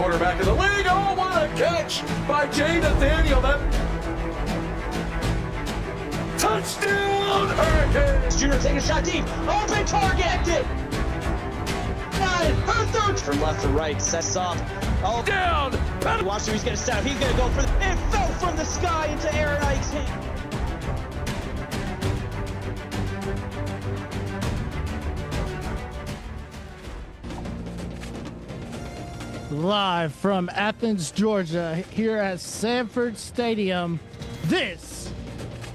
quarterback in the league. Oh, what a catch by Jay Nathaniel. That touchdown, Hurricanes. Junior taking a shot deep. Open target. From left to right, sets up. Oh, Down. watch him. He's going to set up. He's going to go for it. It fell from the sky into Aaron Ike's hand. Live from Athens, Georgia, here at Sanford Stadium. This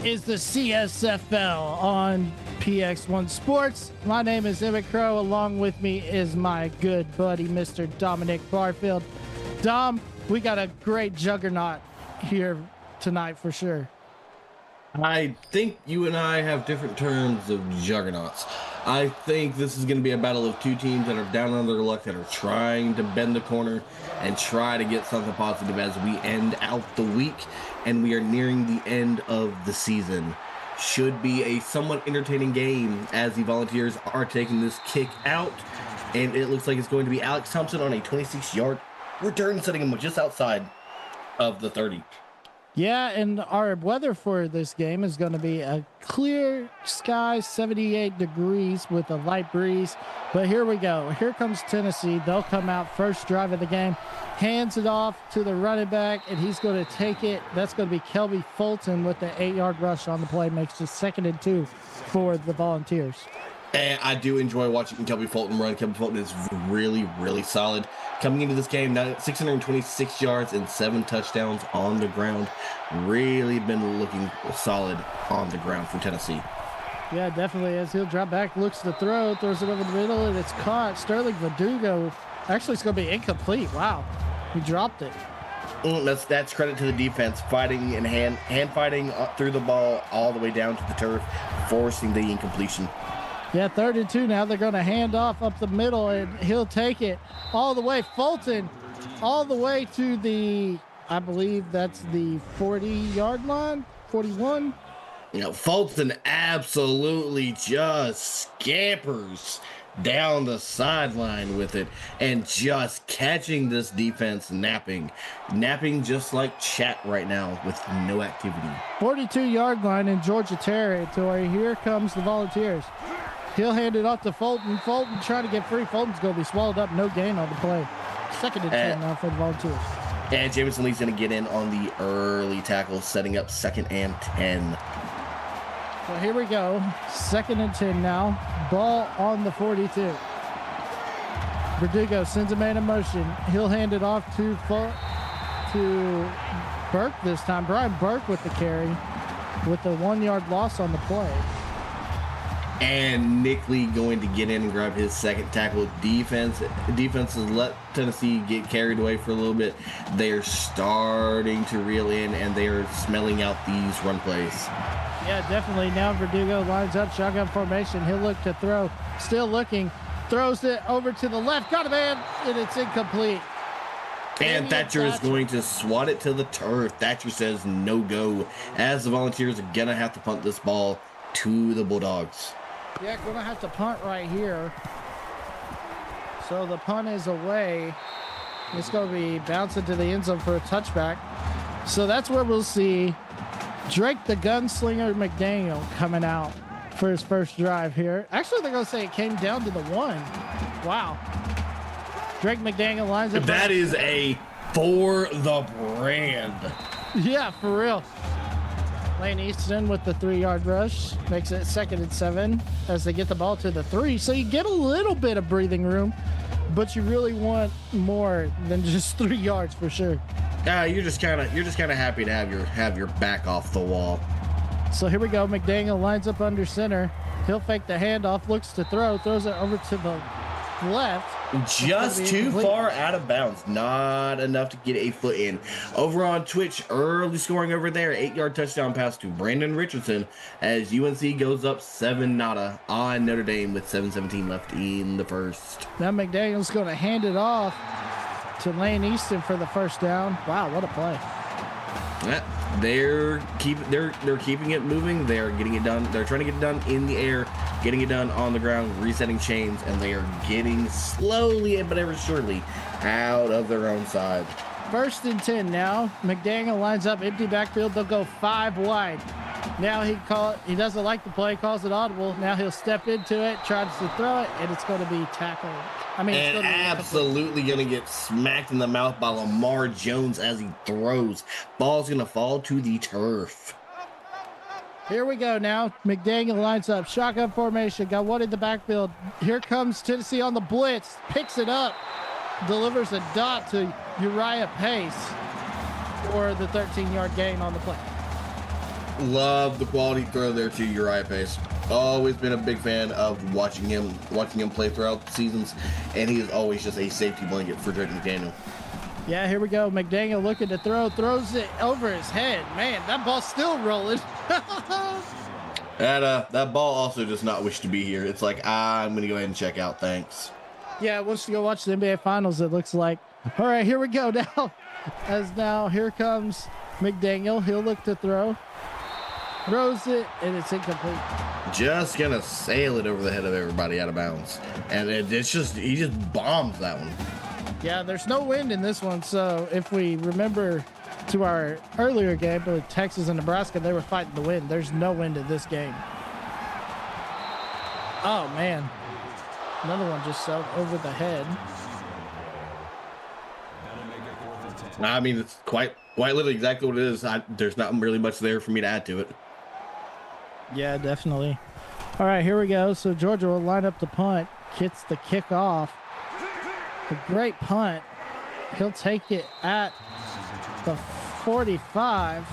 is the CSFL on PX1 Sports. My name is Emmett Crow. Along with me is my good buddy, Mr. Dominic Barfield. Dom, we got a great juggernaut here tonight for sure. I think you and I have different terms of juggernauts. I think this is going to be a battle of two teams that are down on their luck, that are trying to bend the corner and try to get something positive as we end out the week, and we are nearing the end of the season. Should be a somewhat entertaining game as the Volunteers are taking this kick out, and it looks like it's going to be Alex Thompson on a 26-yard return, setting him just outside of the 30. Yeah, and our weather for this game is going to be a clear sky, 78 degrees with a light breeze. But here we go. Here comes Tennessee. They'll come out first drive of the game, hands it off to the running back, and he's going to take it. That's going to be Kelby Fulton with the 8-yard rush on the play. Makes it 2nd and 2 for the Volunteers. And I do enjoy watching Kelby Fulton run. Kelby Fulton is really, really solid. Coming into this game, now 626 yards and 7 touchdowns on the ground. Really been looking solid on the ground for Tennessee. Yeah, definitely. As he'll drop back, looks to throw, throws it over the middle, and it's caught. Sterling Verdugo. Actually, it's going to be incomplete. Wow. He dropped it. That's credit to the defense, fighting and hand fighting up through the ball all the way down to the turf, forcing the incompletion. Yeah, 3rd and 2 now. They're going to hand off up the middle, and he'll take it all the way. Fulton all the way to the, I believe that's the 40-yard line, 41. You know, Fulton absolutely just scampers down the sideline with it and just catching this defense napping just like chat right now with no activity. 42-yard line in Georgia territory. Here comes the Volunteers. He'll hand it off to Fulton. Fulton trying to get free. Fulton's going to be swallowed up. No gain on the play. 2nd and 10 now for the Volunteers. And Jameson Lee's going to get in on the early tackle, setting up 2nd and 10. So here we go. 2nd and 10 now. Ball on the 42. Verdugo sends a man in motion. He'll hand it off to Burke this time. Brian Burke with the carry with the 1-yard loss on the play. And Nick Lee going to get in and grab his 2nd tackle. Defense has let Tennessee get carried away for a little bit. They are starting to reel in, and they are smelling out these run plays. Yeah, definitely. Now Verdugo lines up, shotgun formation. He'll look to throw. Still looking. Throws it over to the left. Got a man, and it's incomplete. And Thatcher is going to swat it to the turf. Thatcher says no go, as the Volunteers are going to have to punt this ball to the Bulldogs. Yeah, going to have to punt right here. So the punt is away. It's going to be bouncing to the end zone for a touchback. So that's where we'll see Drake the Gunslinger McDaniel coming out for his first drive here. Actually, they're going to say it came down to the 1. Wow. Drake McDaniel lines up. That is a for the brand. Yeah, for real. Lane Easton with the 3-yard rush makes it 2nd and 7 as they get the ball to the 3. So you get a little bit of breathing room, but you really want more than just 3 yards for sure. You're just kind of happy to have your back off the wall. So here we go. McDaniel lines up under center. He'll fake the handoff, looks to throw, throws it over to the left. Just too far out of bounds. Not enough to get a foot in. Over on Twitch, early scoring over there. 8-yard touchdown pass to Brandon Richardson as UNC goes up 7-0 on Notre Dame with 7:17 left in the first. Now McDaniel's going to hand it off to Lane Easton for the first down. Wow, what a play. They're keeping it moving. They're getting it done. They're trying to get it done in the air, getting it done on the ground, resetting chains, and they are getting slowly but ever surely out of their own side. 1st and 10 now. McDaniel lines up empty backfield. They'll go 5 wide. Now he doesn't like the play, calls it audible. Now he'll step into it, tries to throw it, and it's going to be tackled. It's absolutely going to get smacked in the mouth by Lamar Jones as he throws. Ball's going to fall to the turf. Here we go now. McDaniel lines up. Shotgun formation. Got one in the backfield. Here comes Tennessee on the blitz. Picks it up. Delivers a dot to Uriah Pace for the 13-yard gain on the play. Love the quality throw there to Uriah Pace. Always been a big fan of watching him play throughout the seasons, and he is always just a safety blanket for Drake McDaniel. Yeah, here we go. McDaniel looking to throw, throws it over his head. Man, that ball's still rolling. That ball also does not wish to be here. It's like, I'm going to go ahead and check out, thanks. Yeah, wants to go watch the NBA Finals, it looks like. All right, here we go now. Here comes McDaniel. He'll look to throw. Throws it, and it's incomplete. Just going to sail it over the head of everybody out of bounds. And he just bombs that one. Yeah, there's no wind in this one, so if we remember to our earlier game with Texas and Nebraska, they were fighting the wind. There's no wind in this game. Oh, man. Another one just sailed over the head. It's quite literally exactly what it is. There's not really much there for me to add to it. Yeah, definitely. All right, here we go. So Georgia will line up the punt, gets the kick off. A great punt. He'll take it at the 45.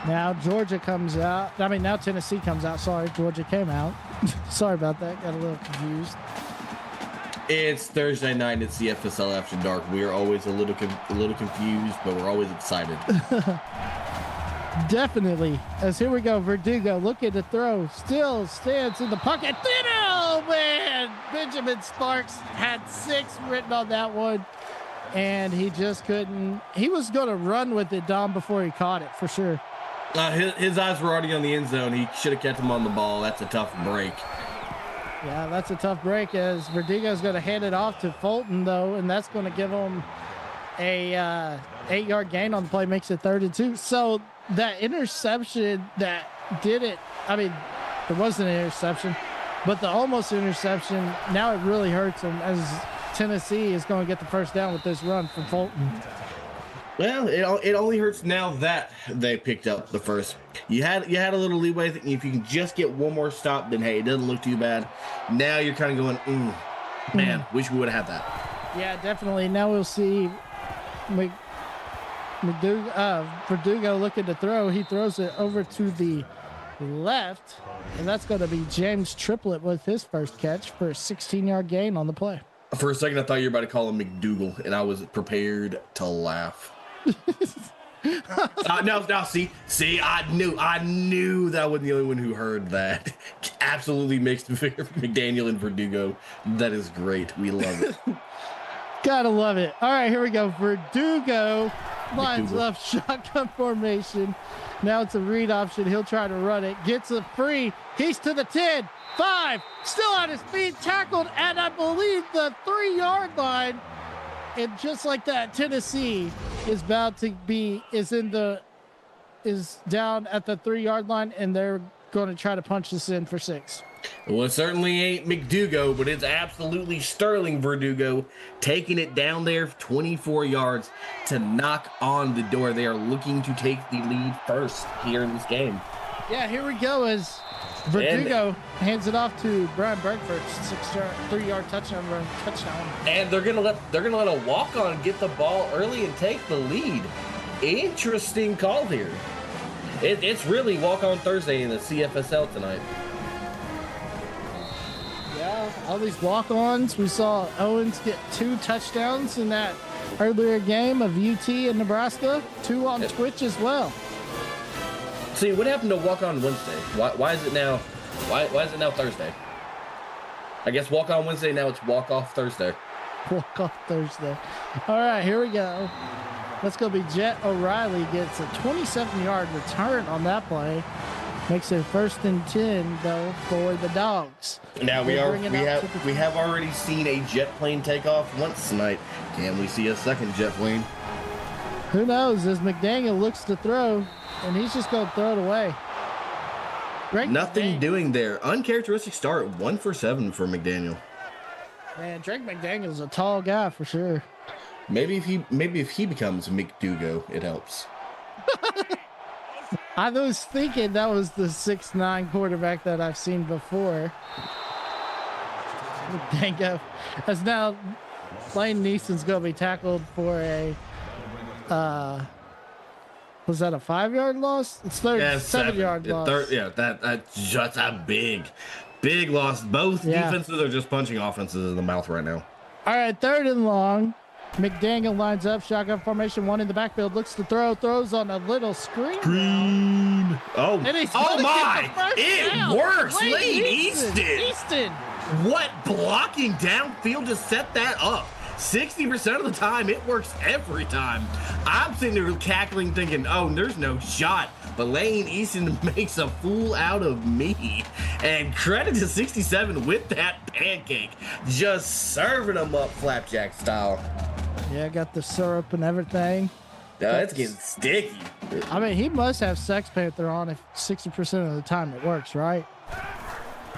Now Georgia comes out. Now Tennessee comes out. Sorry, Georgia came out. Sorry about that. Got a little confused. It's Thursday night at CFSL After Dark. We are always a little confused, but we're always excited. Definitely. As here we go, Verdugo looking to throw. Still stands in the pocket. Oh, man. Benjamin Sparks had 6 written on that one, and he just couldn't. He was going to run with it, Dom, before he caught it, for sure. His eyes were already on the end zone. He should have kept him on the ball. That's a tough break. Yeah, that's a tough break as Verdugo's going to hand it off to Fulton, though, and that's going to give him a 8-yard gain on the play, makes it 3rd and 2. So that interception that did it, there wasn't an interception, but the almost interception, now it really hurts him as Tennessee is going to get the first down with this run from Fulton. Well, it only hurts now that they picked up the first. You had a little leeway. If you can just get one more stop, then hey, it doesn't look too bad. Now you're kind of going, man, wish we would have had that. Yeah, definitely. Now we'll see Verdugo looking to throw. He throws it over to the left, and that's going to be James Triplett with his first catch for a 16-yard gain on the play. For a second, I thought you were about to call him McDougal, and I was prepared to laugh. No, see, I knew that I wasn't the only one who heard that. Absolutely mixed McDaniel and Verdugo. That is great. We love it. Gotta love it. All right, here we go. Verdugo lines up shotgun formation. Now it's a read option. He'll try to run it. Gets a free. He's to the 10, 5, still on his feet, tackled, and I believe the 3-yard line. And just like that, Tennessee is about to is down at the 3-yard line, and they're going to try to punch this in for 6. Well, it certainly ain't McDougal, but it's absolutely Sterling Verdugo taking it down there 24 yards to knock on the door. They are looking to take the lead first here in this game. Yeah, here we go as Verdugo hands it off to Brian Bergford, 3-yard touchdown. And they're gonna let a walk-on get the ball early and take the lead. Interesting call here. It's really walk-on Thursday in the CFSL tonight. Yeah, all these walk-ons. We saw Owens get 2 touchdowns in that earlier game of UT and Nebraska. 2 on Twitch as well. See, what happened to walk on Wednesday? Why is it now? Why is it now Thursday? I guess walk on Wednesday, now it's walk off Thursday. Walk off Thursday. All right, here we go. That's going to be Jet O'Reilly. Gets a 27-yard return on that play. Makes it 1st and 10 though for the Dogs. Now we have already seen a jet plane take off once tonight. Can we see a second jet plane? Who knows? As McDaniel looks to throw, and he's just going to throw it away. Nothing doing there. Uncharacteristic start. 1 for 7 for McDaniel. Man, Drake McDaniel's a tall guy for sure. Maybe if he becomes McDougal, it helps. I was thinking that was the 6'9" quarterback that I've seen before. McDaniel, as now Lane Neeson's going to be tackled for a was that a 5-yard loss? It's 7-yard loss. That's a big loss. Both defenses are just punching offenses in the mouth right now. All right, 3rd and long. McDaniel lines up, shotgun formation, one in the backfield, looks to throw, throws on a little screen. Oh, my! It down. works. Lane Easton. What blocking downfield to set that up? 60% of the time, it works every time. I'm sitting there cackling thinking, oh, there's no shot. But Lane Easton makes a fool out of me. And credit to 67 with that pancake. Just serving them up flapjack style. Yeah, got the syrup and everything. It's getting sticky. I mean, he must have Sex Panther on if 60% of the time it works, right?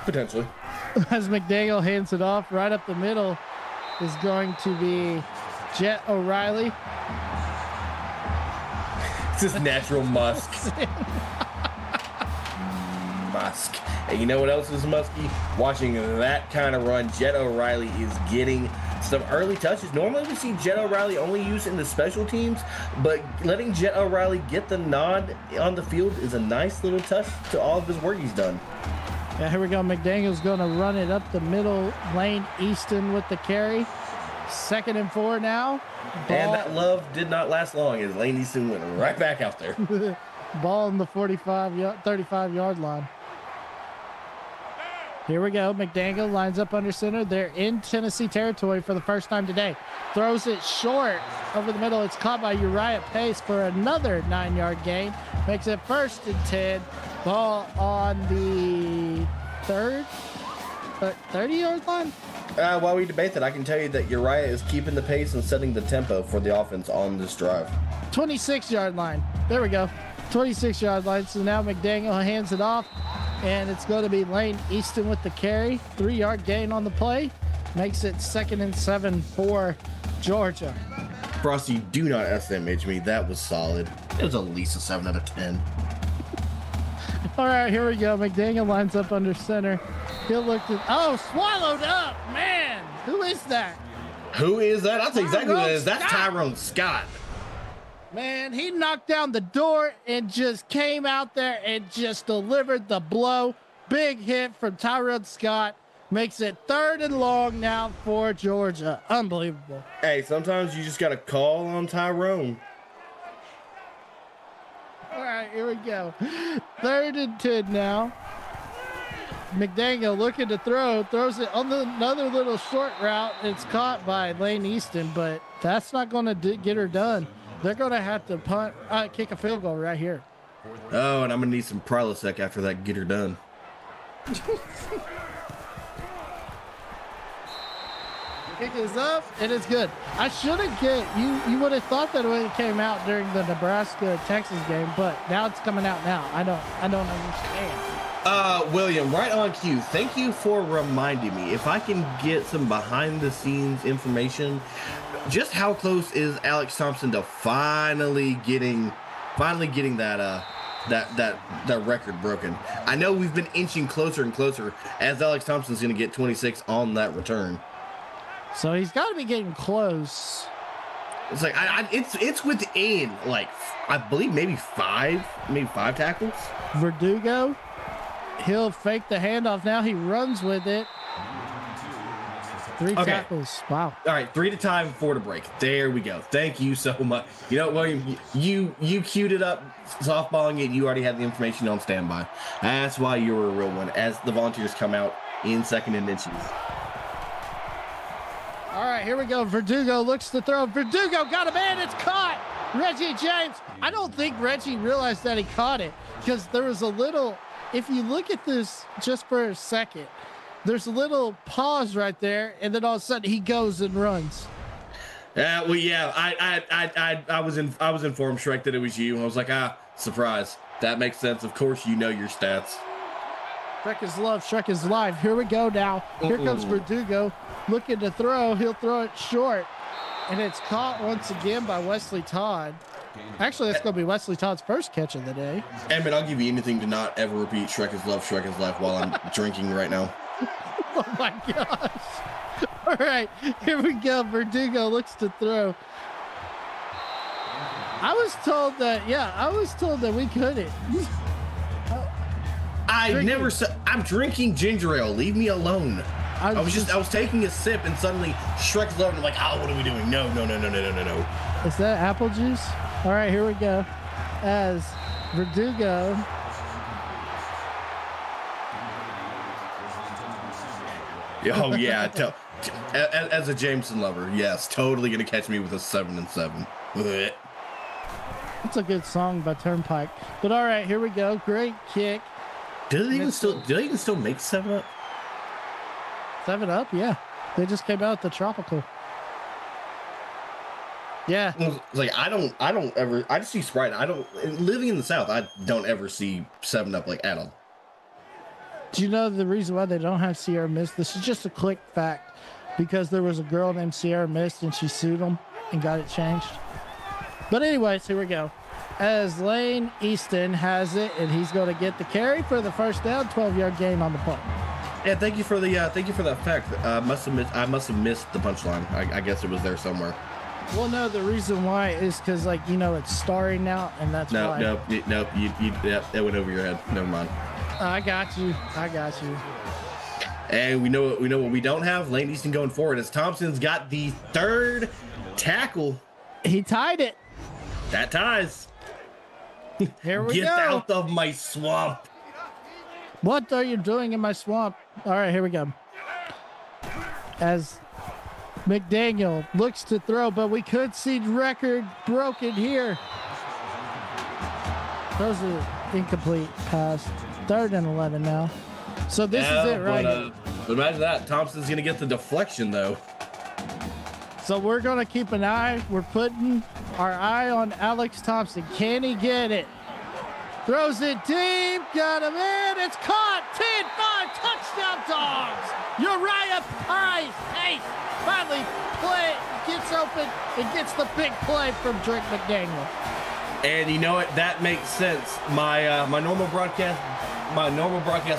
Potentially. As McDaniel hands it off, right up the middle is going to be Jet O'Reilly. It's just natural musk. Musk. And you know what else is musky? Watching that kind of run, Jet O'Reilly is getting some early touches. Normally we see Jet O'Reilly only used in the special teams, but letting Jet O'Reilly get the nod on the field is a nice little touch to all of his work he's done. Yeah, here we go. McDaniel's going to run it up the middle. Lane Easton with the carry. 2nd and 4 now. And that love did not last long as Lane Easton went right back out there. Ball on the 35-yard line. Here we go. McDaniel lines up under center. They're in Tennessee territory for the first time today. Throws it short over the middle. It's caught by Uriah Pace for another 9-yard gain. Makes it 1st and 10. Ball on the 30-yard line. While we debate that, I can tell you that Uriah is keeping the pace and setting the tempo for the offense on this drive. 26-yard line. There we go. 26-yard line. So now McDaniel hands it off, and it's going to be Lane Easton with the carry. 3-yard gain on the play. Makes it 2nd and 7 for Georgia. Frosty, do not SMH me. That was solid. It was at least a 7 out of 10. All right, here we go. McDaniel lines up under center. He'll look at, swallowed up, man. Who is that? Who is that? I'll tell you exactly what it is. That's Tyrone Scott. Man, he knocked down the door and just came out there and just delivered the blow. Big hit from Tyrone Scott. Makes it 3rd and long now for Georgia. Unbelievable. Hey, sometimes you just got to call on Tyrone. All right, here we go. 3rd and 10 now. McDaniel looking to throw, throws it on another little short route. It's caught by Lane Easton, but that's not going to get her done. They're going to have to kick a field goal right here. Oh, and I'm going to need some Prilosec after that get her done. Kick is up, and it's good. I shouldn't you would have thought that when it came out during the Nebraska-Texas game, but now it's coming out now. I don't understand. William, right on cue. Thank you for reminding me. If I can get some behind-the-scenes information, just how close is Alex Thompson to finally getting that record broken? I know we've been inching closer and closer as Alex Thompson's going to get 26 on that return. So he's got to be getting close. It's like it's within, like, I believe maybe five tackles. Verdugo, he'll fake the handoff now. He runs with it. 3 tackles. Wow. All right, 3 to time, 4 to break. There we go. Thank you so much. You know, William, you queued it up, softballing it. You already had the information on standby. That's why you were a real one. As the Volunteers come out in 2nd and inches. All right, here we go. Verdugo looks to throw. Verdugo got a man. It's caught. Reggie James. I don't think Reggie realized that he caught it because there was a little, if you look at this just for a second, there's a little pause right there, and then all of a sudden he goes and runs. Well, yeah, I was informed, Shrek, that it was you. I was like, surprise. That makes sense. Of course, you know your stats. Shrek is love. Shrek is live. Here we go now. Here comes Verdugo looking to throw. He'll throw it short, and it's caught once again by Wesley Todd. Actually, that's going to be Wesley Todd's first catch of the day. Emmett, I'll give you anything to not ever repeat Shrek is love, Shrek is life while I'm drinking right now. Oh my gosh. All right, here we go. Verdugo looks to throw. I was told that we couldn't. I'm drinking ginger ale. Leave me alone. I was taking a sip and suddenly Shrek's love and I'm like, what are we doing? No. Is that apple juice? All right, here we go. As Verdugo. Oh yeah, as a Jameson lover, yes, totally gonna catch me with a 7 and 7. It's a good song by Turnpike. But all right, here we go. Great kick. Do they even still make 7 Up? 7 Up, yeah. They just came out with the tropical. Yeah. Like I just see Sprite. Living in the South, I don't ever see 7 Up like at all. Do you know the reason why they don't have Sierra Mist? This is just a quick fact. Because there was a girl named Sierra Mist and she sued them and got it changed. But anyways, here we go. As Lane Easton has it, and he's going to get the carry for the first down, 12-yard gain on the punt. Yeah, thank you for that fact. I must have missed the punchline. I guess it was there somewhere. Well, no, the reason why is because, it's starring now, and that's why. Nope. That went over your head. Never mind. I got you. And we know what we don't have. Lane Easton going forward as Thompson's got the third tackle. He tied it. That ties. Here we go. Get out of my swamp. What are you doing in my swamp? All right, here we go. As McDaniel looks to throw, but we could see record broken here. Those are incomplete pass. 3rd and 11 now. So this is it, right? But imagine that. Thompson's going to get the deflection, though. So we're going to keep an eye. We're putting our eye on Alex Thompson. Can he get it? Throws it deep. Got him in. It's caught. 10-5. Touchdown, Dogs. Uriah Pace finally gets open and gets the big play from Drake McDaniel. And you know what? That makes sense. My normal broadcast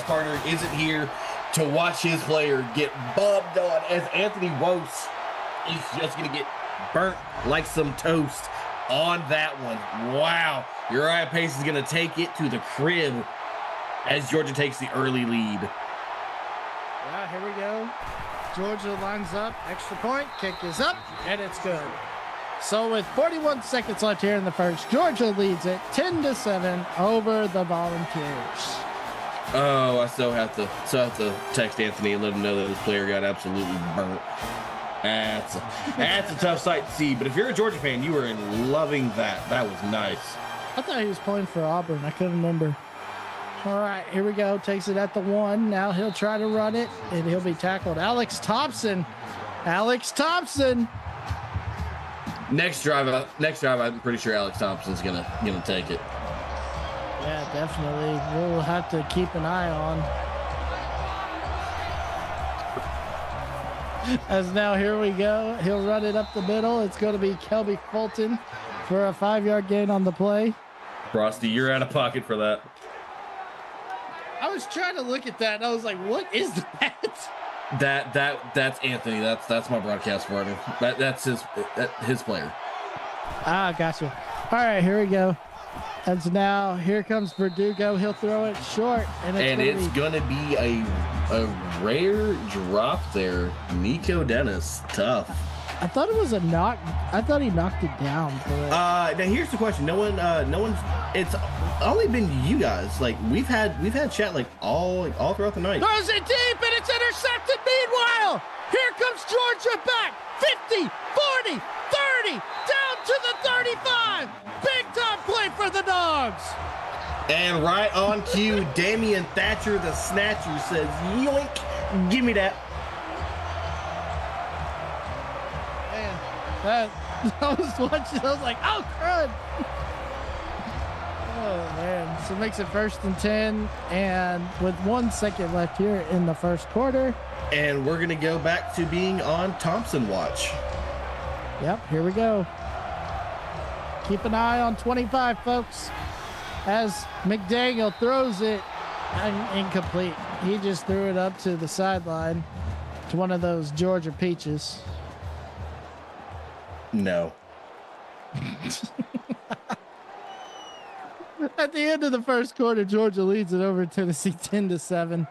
partner isn't here to watch his player get bobbed on as Anthony Wose is just going to get burnt like some toast on that one. Wow. Uriah Pace is going to take it to the crib as Georgia takes the early lead. Yeah, here we go. Georgia lines up. Extra point. Kick is up, and it's good. So with 41 seconds left here in the first, Georgia leads it 10-7 over the Volunteers. Oh, I still have to text Anthony and let him know that his player got absolutely burnt. That's a tough sight to see. But if you're a Georgia fan, you are loving that. That was nice. I thought he was playing for Auburn. I couldn't remember. All right, here we go. Takes it at the 1. Now he'll try to run it, and he'll be tackled. Alex Thompson. Next drive, I'm pretty sure Alex Thompson's gonna take it. Yeah, definitely. We'll have to keep an eye on. As now, here we go. He'll run it up the middle. It's going to be Kelby Fulton for a 5-yard gain on the play. Frosty, you're out of pocket for that. I was trying to look at that, and I was like, what is that? That's Anthony. That's my broadcast partner. That's his player. Ah, gotcha. All right, here we go. And so now here comes Verdugo. He'll throw it short, and it's gonna be a rare drop there. Nico Dennis, tough. I thought it was a knock. I thought he knocked it down. Now here's the question. No one's. It's only been you guys. Like we've had chat all throughout the night. Throws it deep and it's intercepted. Meanwhile, here comes Georgia back. 50, 40, 30, down to the 35. Big time play for the Dogs. And right on cue, Damian Thatcher, the snatcher, says, yoink, give me that. Man, I was watching, I was like, oh, crud. Oh, man. So it makes it 1st and 10, and with 1 second left here in the first quarter. And we're going to go back to being on Thompson watch. Yep, here we go. Keep an eye on 25, folks. As McDaniel throws it, incomplete. He just threw it up to the sideline to one of those Georgia peaches. No. At the end of the first quarter, Georgia leads it over Tennessee 10-7.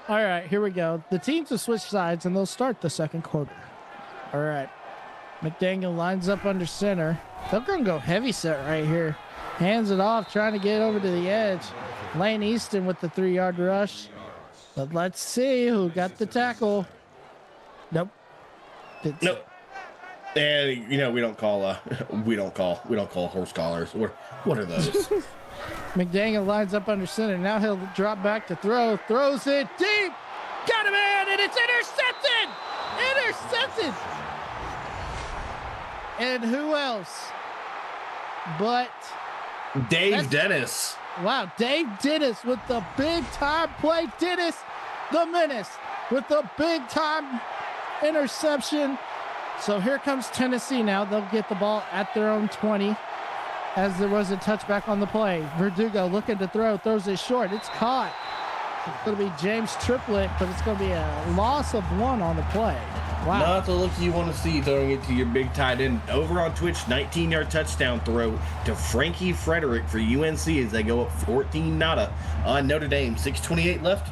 All right, here we go. The teams have switched sides, and they'll start the second quarter. All right. McDaniel lines up under center. They're going to go heavy set right here. Hands it off, trying to get over to the edge. Lane Easton with the 3-yard rush. But let's see who got the tackle. Nope. Nope. And we don't call horse collars. What are those? McDaniel lines up under center. Now he'll drop back to throw. Throws it deep. Got him in, and it's intercepted. Intercepted. And who else but Dave Dennis. Wow, Dave Dennis with the big time play. Dennis, the menace, with the big time interception. So here comes Tennessee now. They'll get the ball at their own 20 as there was a touchback on the play. Verdugo looking to throw, throws it short. It's caught. It's going to be James Triplett, but it's going to be a loss of 1 on the play. Wow. Not the look you want to see throwing it to your big tight end. Over on Twitch, 19-yard touchdown throw to Frankie Frederick for UNC as they go up 14-0 on Notre Dame. 6:28 left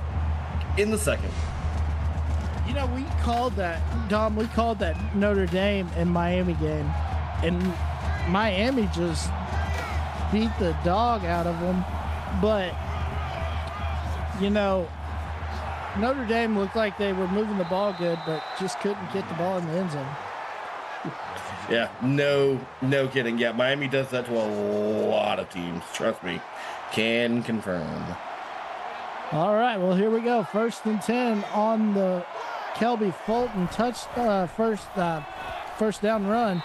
in the second. We called that, Dom, we called that Notre Dame and Miami game. And Miami just beat the dog out of them. But, Notre Dame looked like they were moving the ball good, but just couldn't get the ball in the end zone. Yeah, no kidding. Yeah, Miami does that to a lot of teams. Trust me. Can confirm. All right, well, here we go. 1st and 10 on the Kelby Fulton first down run.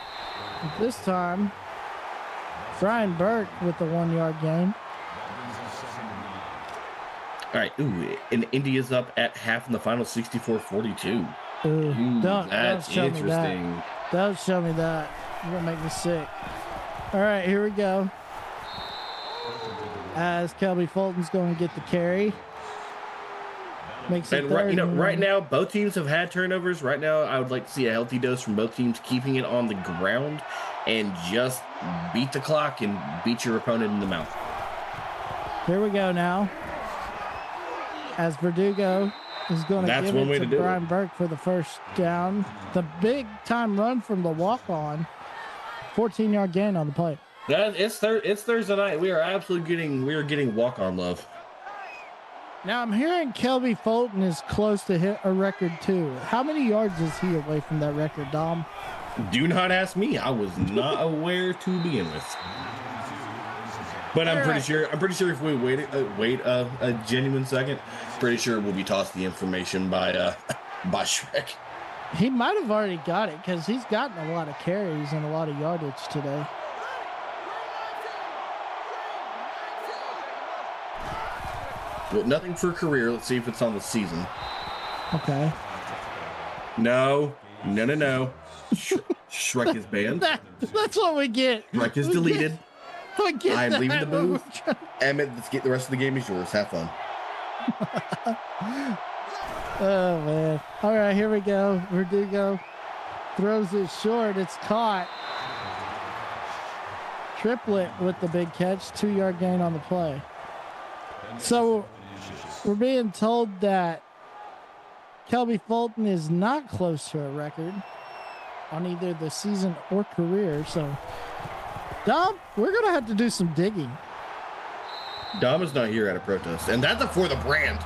This time, Brian Burke with the 1-yard gain. All right, and India's up at half in the final, 64-42. That's interesting. Don't show me that. You're going to make me sick. All right, here we go. As Kelby Fulton's going to get the carry. Makes it right now, both teams have had turnovers. Right now, I would like to see a healthy dose from both teams, keeping it on the ground and just beat the clock and beat your opponent in the mouth. Here we go now. As Verdugo is going to give it to Brian Burke for the first down. The big time run from the walk-on. 14-yard gain on the play. It's Thursday night. We are getting walk-on love. Now I'm hearing Kelby Fulton is close to hit a record too. How many yards is he away from that record, Dom? Do not ask me. I was not aware to begin with. But I'm pretty sure if we wait a genuine second, pretty sure we'll be tossed the information by Shrek. He might have already got it because he's gotten a lot of carries and a lot of yardage today. Well, nothing for career. Let's see if it's on the season. Okay. No. Shrek is banned. That's what we get. Shrek is deleted. I'm leaving the booth. Emmett, let's get the rest of the game is yours. Have fun. Oh, man. All right, here we go. Verdugo throws it short. It's caught. Triplett with the big catch. 2-yard gain on the play. So we're being told that Kelby Fulton is not close to a record on either the season or career. So, Dom, we're going to have to do some digging. Dom is not here at a protest, and that's a for the brand.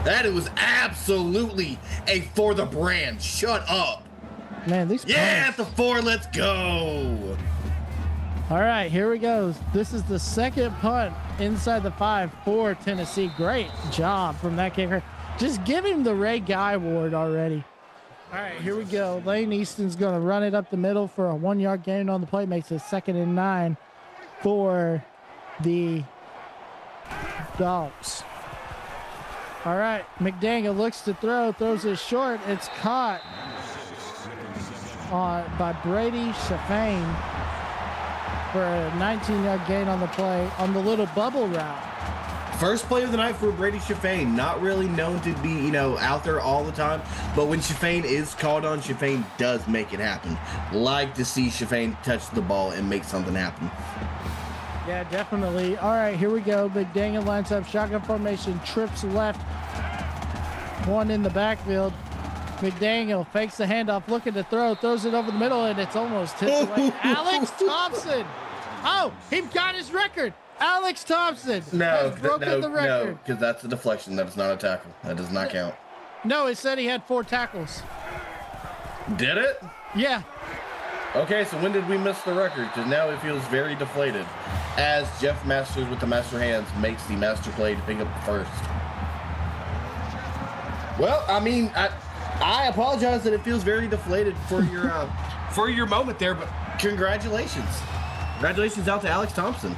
That was absolutely a for the brand. Shut up. Man, these at the 4, let's go. All right, here we go. This is the second punt inside the 5 for Tennessee. Great job from that kicker. Just give him the Ray Guy Award already. All right, here we go. Lane Easton's going to run it up the middle for a 1-yard gain on the play. Makes it 2nd and 9 for the Dogs. All right, McDaniel looks to throw, throws it short. It's caught by Brady Shafane for a 19-yard gain on the play on the little bubble route. First play of the night for Brady Shafane. Not really known to be, out there all the time. But when Shafane is called on, Shafane does make it happen. Like to see Shafane touch the ball and make something happen. Yeah, definitely. All right, here we go. McDaniel lines up shotgun formation, trips left. One in the backfield. McDaniel fakes the handoff, looking to throw, throws it over the middle, and it's almost tipped away. Alex Thompson. Oh, he got his record. Alex Thompson has broken the record. No, because that's a deflection. That is not a tackle. That does not count. No, it said he had 4 tackles. Did it? Yeah. Okay, so when did we miss the record? Because now it feels very deflated. As Jeff Masters with the master hands makes the master play to pick up the first. Well, I mean, I apologize that it feels very deflated for your moment there, but congratulations. Congratulations out to Alex Thompson.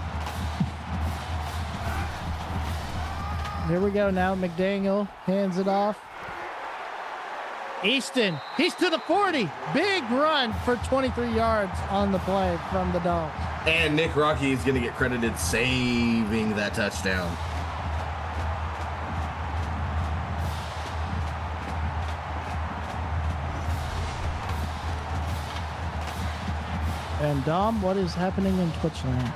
Here we go now. McDaniel hands it off. Easton, he's to the 40. Big run for 23 yards on the play from the Dogs. And Nick Rocky is going to get credited saving that touchdown. And Dom, what is happening in Twitchland?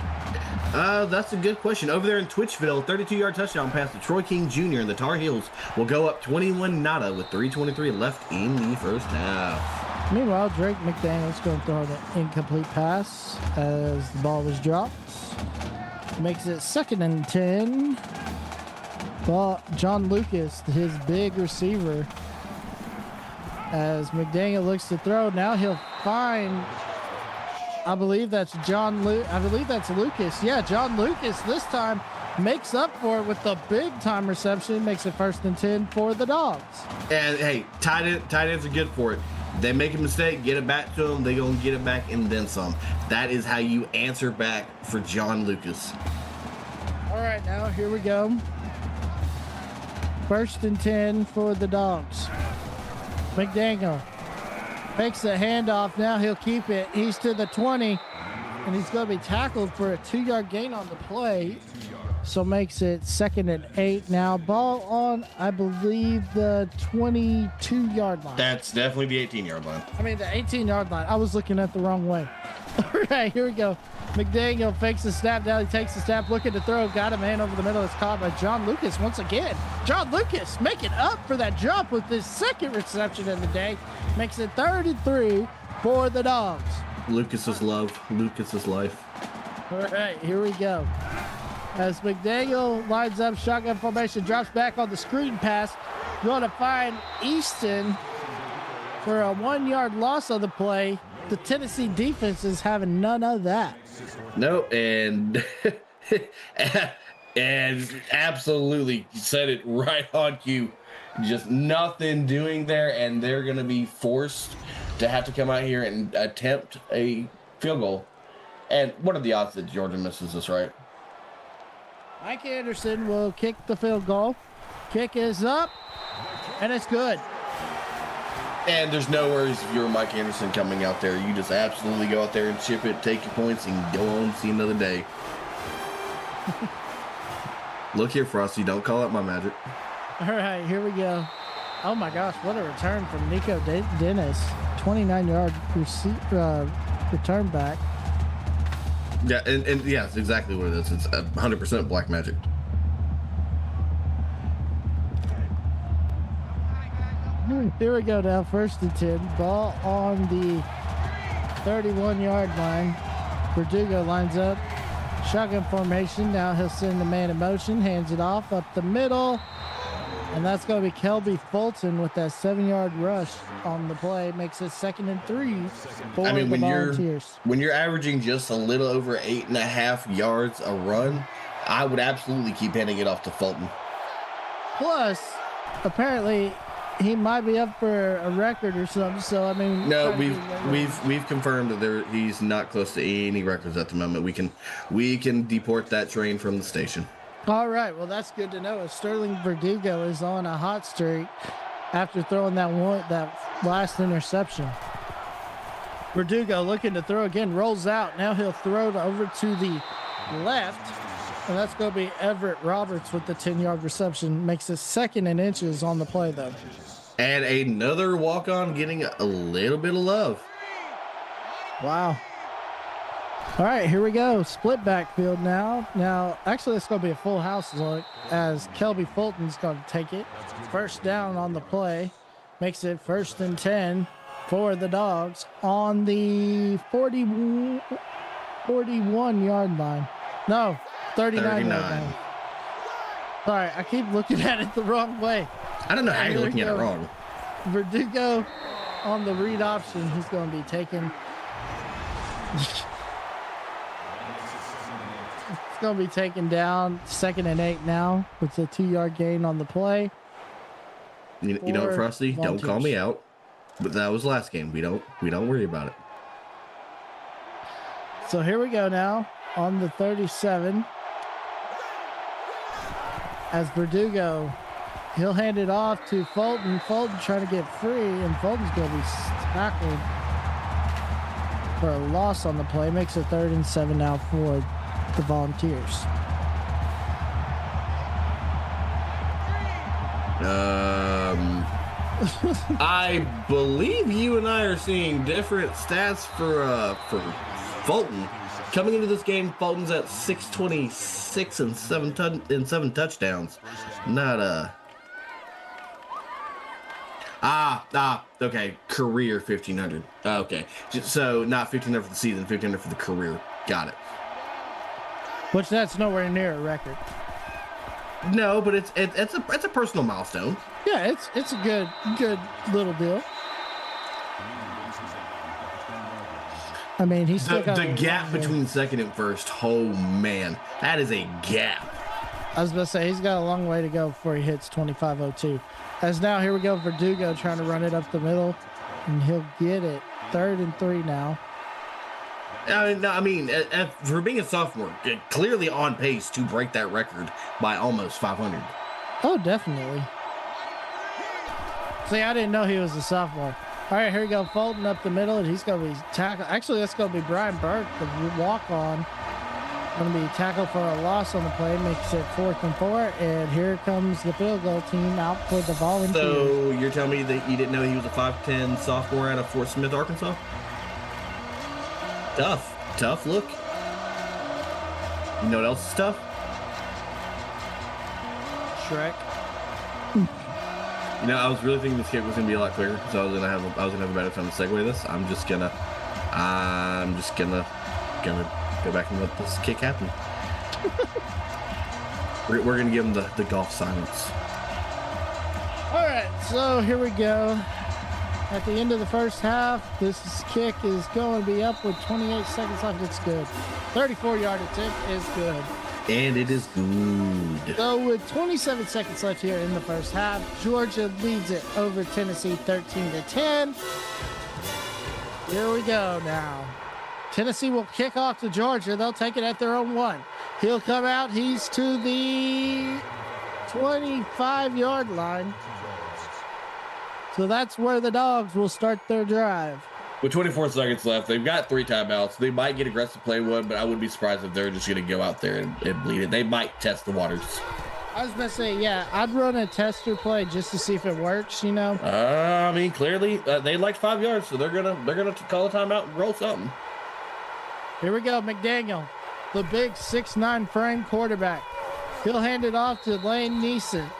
That's a good question. Over there in Twitchville, 32-yard touchdown pass to Troy King Jr. and the Tar Heels will go up 21-0 with 3:23 left in the first half. Meanwhile, Drake McDaniel's going to throw an incomplete pass as the ball was dropped. Makes it 2nd and 10. Ball, John Lucas, his big receiver. As McDaniel looks to throw, now he'll find... I believe that's Lucas. Yeah, John Lucas this time makes up for it with the big time reception. Makes it 1st and 10 for the Dogs. And hey, tight ends are good for it. They make a mistake, get it back to them. They're going to get it back and then some. That is how you answer back for John Lucas. All right, now here we go. 1st and 10 for the Dogs. McDaniel makes the handoff. Now he'll keep it. He's to the 20, and he's going to be tackled for a 2-yard gain on the play. So makes it 2nd and 8 now. Ball on, I believe, the 22-yard line. That's definitely the 18-yard line. I mean, the 18-yard line. I was looking at the wrong way. All right, here we go. McDaniel fakes the snap. Now he takes the snap, looking to throw. Got a man over the middle. It's caught by John Lucas once again. John Lucas making up for that jump with his 2nd reception of the day. Makes it 3rd and 3 for the Dogs. Lucas's love. Lucas's life. All right, here we go. As McDaniel lines up shotgun formation, drops back on the screen pass. Going to find Easton for a 1-yard loss on the play. The Tennessee defense is having none of that. No, and and absolutely said it right on cue. Just nothing doing there, and they're going to be forced to have to come out here and attempt a field goal. And what are the odds that Georgia misses this, right? Mike Anderson will kick the field goal. Kick is up, and it's good. And there's no worries if you're Mike Anderson coming out there. You just absolutely go out there and chip it, take your points, and go on see another day. Look here, Frosty. Don't call out my magic. All right, here we go. Oh, my gosh. What a return from Nico Dennis. 29-yard return back. Yeah, and yeah, it's exactly what it is. It's 100% black magic. Here we go now. 1st and 10. Ball on the 31-yard line. Verdugo lines up. Shotgun formation. Now he'll send the man in motion. Hands it off up the middle. And that's going to be Kelby Fulton with that 7-yard rush on the play. Makes it 2nd and 3 for the Volunteers. When you're averaging just a little over 8.5 yards a run, I would absolutely keep handing it off to Fulton. Plus, apparently, he might be up for a record or something. So I mean, no, we've confirmed that he's not close to any records at the moment. We can deport that train from the station. All right, well that's good to know. Sterling Verdugo is on a hot streak after throwing that last interception. Verdugo looking to throw again, rolls out. Now he'll throw it over to the left. And that's going to be Everett Roberts with the 10-yard reception. Makes it 2nd and inches on the play, though. And another walk-on getting a little bit of love. Wow. All right, here we go. Split backfield now. Now, actually, it's going to be a full house look as Kelby Fulton's going to take it. First down on the play. Makes it 1st and 10 for the Dogs on the 41-yard line. No. 39. Sorry, I keep looking at it the wrong way. I don't know how you're looking at it wrong. Verdugo on the read option. He's going to be taken. It's going to be taken down. 2nd and 8 now with a 2-yard gain on the play. You know what, Frosty? Don't call me out. But that was last game. We don't worry about it. So here we go now on the 37. As Verdugo, he'll hand it off to Fulton. Fulton trying to get free, and Fulton's going to be tackled for a loss on the play. Makes it 3rd and 7 now for the Volunteers. I believe you and I are seeing different stats for Fulton. Coming into this game, Fulton's at 626 and 7 touchdowns. Not okay. Career 1,500. Okay, so not 1,500 for the season, 1,500 for the career. Got it. Which that's nowhere near a record. No, but it's a personal milestone. Yeah, it's a good little deal. I mean, he's still got the gap between 2nd and 1st. Oh man, that is a gap. I was about to say he's got a long way to go before he hits 25:02. As now here we go, Verdugo trying to run it up the middle, and he'll get it. 3rd and 3 now. I mean, for being a sophomore, clearly on pace to break that record by almost 500. Oh, definitely. See, I didn't know he was a sophomore. All right, here we go. Fulton up the middle, and he's going to be tackled. Actually, that's going to be Brian Burke, the walk-on. Going to be tackled for a loss on the play. Makes it 4th and 4, and here comes the field goal team out for the Volunteers. So you're telling me that you didn't know he was a 5'10" sophomore out of Fort Smith, Arkansas? Tough look. You know what else is tough? Shrek. You know, I was really thinking this kick was gonna be a lot quicker, so I was gonna have a better time to segue this. I'm just gonna go back and let this kick happen. we're gonna give him the golf silence. All right, so here we go. At the end of the first half, this kick is going to be up with 28 seconds left. It's good. 34-yard attempt is good. And it is good. So with 27 seconds left here in the first half, Georgia leads it over Tennessee 13-10. Here we go now. Tennessee will kick off to Georgia. They'll take it at their own 1. He'll come out. He's to the 25-yard line. So that's where the Dogs will start their drive. With 24 seconds left, they've got 3 timeouts. They might get aggressive play one, but I wouldn't be surprised if they're just going to go out there and bleed it. They might test the waters. I was going to say, yeah, I'd run a tester play just to see if it works, you know? I mean, clearly, they liked 5 yards, so they're gonna call a timeout and roll something. Here we go, McDaniel, the big 6'9" frame quarterback. He'll hand it off to Lane Easton.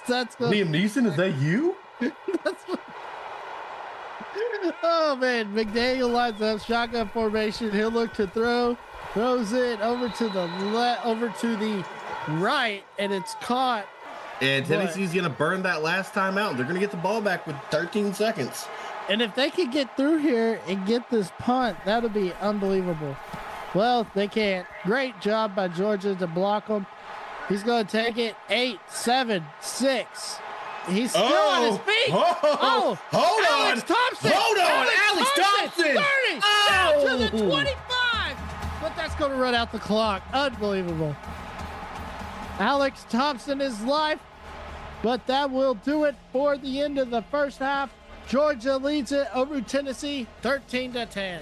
That's Liam Neeson, is that you? Oh man, McDaniel lines up shotgun formation. He'll look to throw. throws it over to the right, and it's caught. And Tennessee's going to burn that last time out. They're going to get the ball back with 13 seconds. And if they could get through here and get this punt, that would be unbelievable. Well, they can't. Great job by Georgia to block him. He's going to take it 8, 7, 6. He's still on his feet. Hold Alex on. Thompson. Hold on. Alex Thompson. 30, down to the 25. But that's going to run out the clock. Unbelievable. Alex Thompson is live. But that will do it for the end of the first half. Georgia leads it over Tennessee 13-10.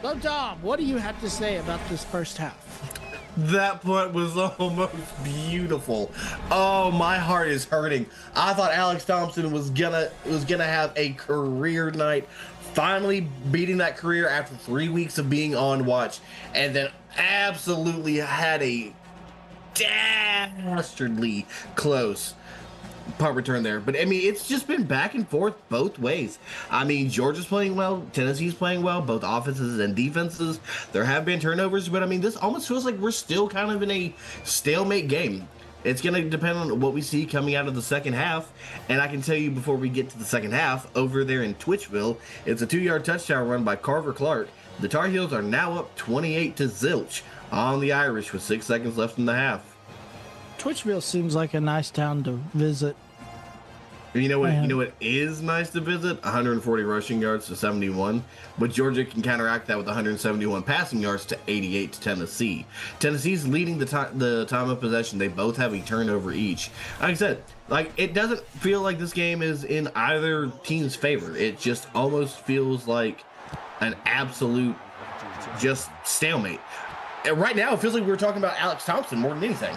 So, Dom, what do you have to say about this first half? That punt was almost beautiful. Oh, my heart is hurting. I thought Alex Thompson was gonna have a career night, finally beating that career after 3 weeks of being on watch, and then absolutely had a dastardly close punt return there. But I mean, it's just been back and forth both ways. I mean, Georgia's playing well, Tennessee's playing well, both offenses and defenses. There have been turnovers, but I mean, this almost feels like we're still kind of in a stalemate game. It's going to depend on what we see coming out of the second half. And I can tell you before we get to the second half, over there in Twitchville, it's a 2-yard touchdown run by Carver Clark. The Tar Heels are now up 28-0 on the Irish with 6 seconds left in the half. Twitchville seems like a nice town to visit. You know what? You know what is nice to visit? 140 rushing yards to 71, but Georgia can counteract that with 171 passing yards to 88 to Tennessee. Tennessee's leading the time of possession. They both have a turnover each. Like I said, it doesn't feel like this game is in either team's favor. It just almost feels like an absolute just stalemate. And right now, it feels like we were talking about Alex Thompson more than anything.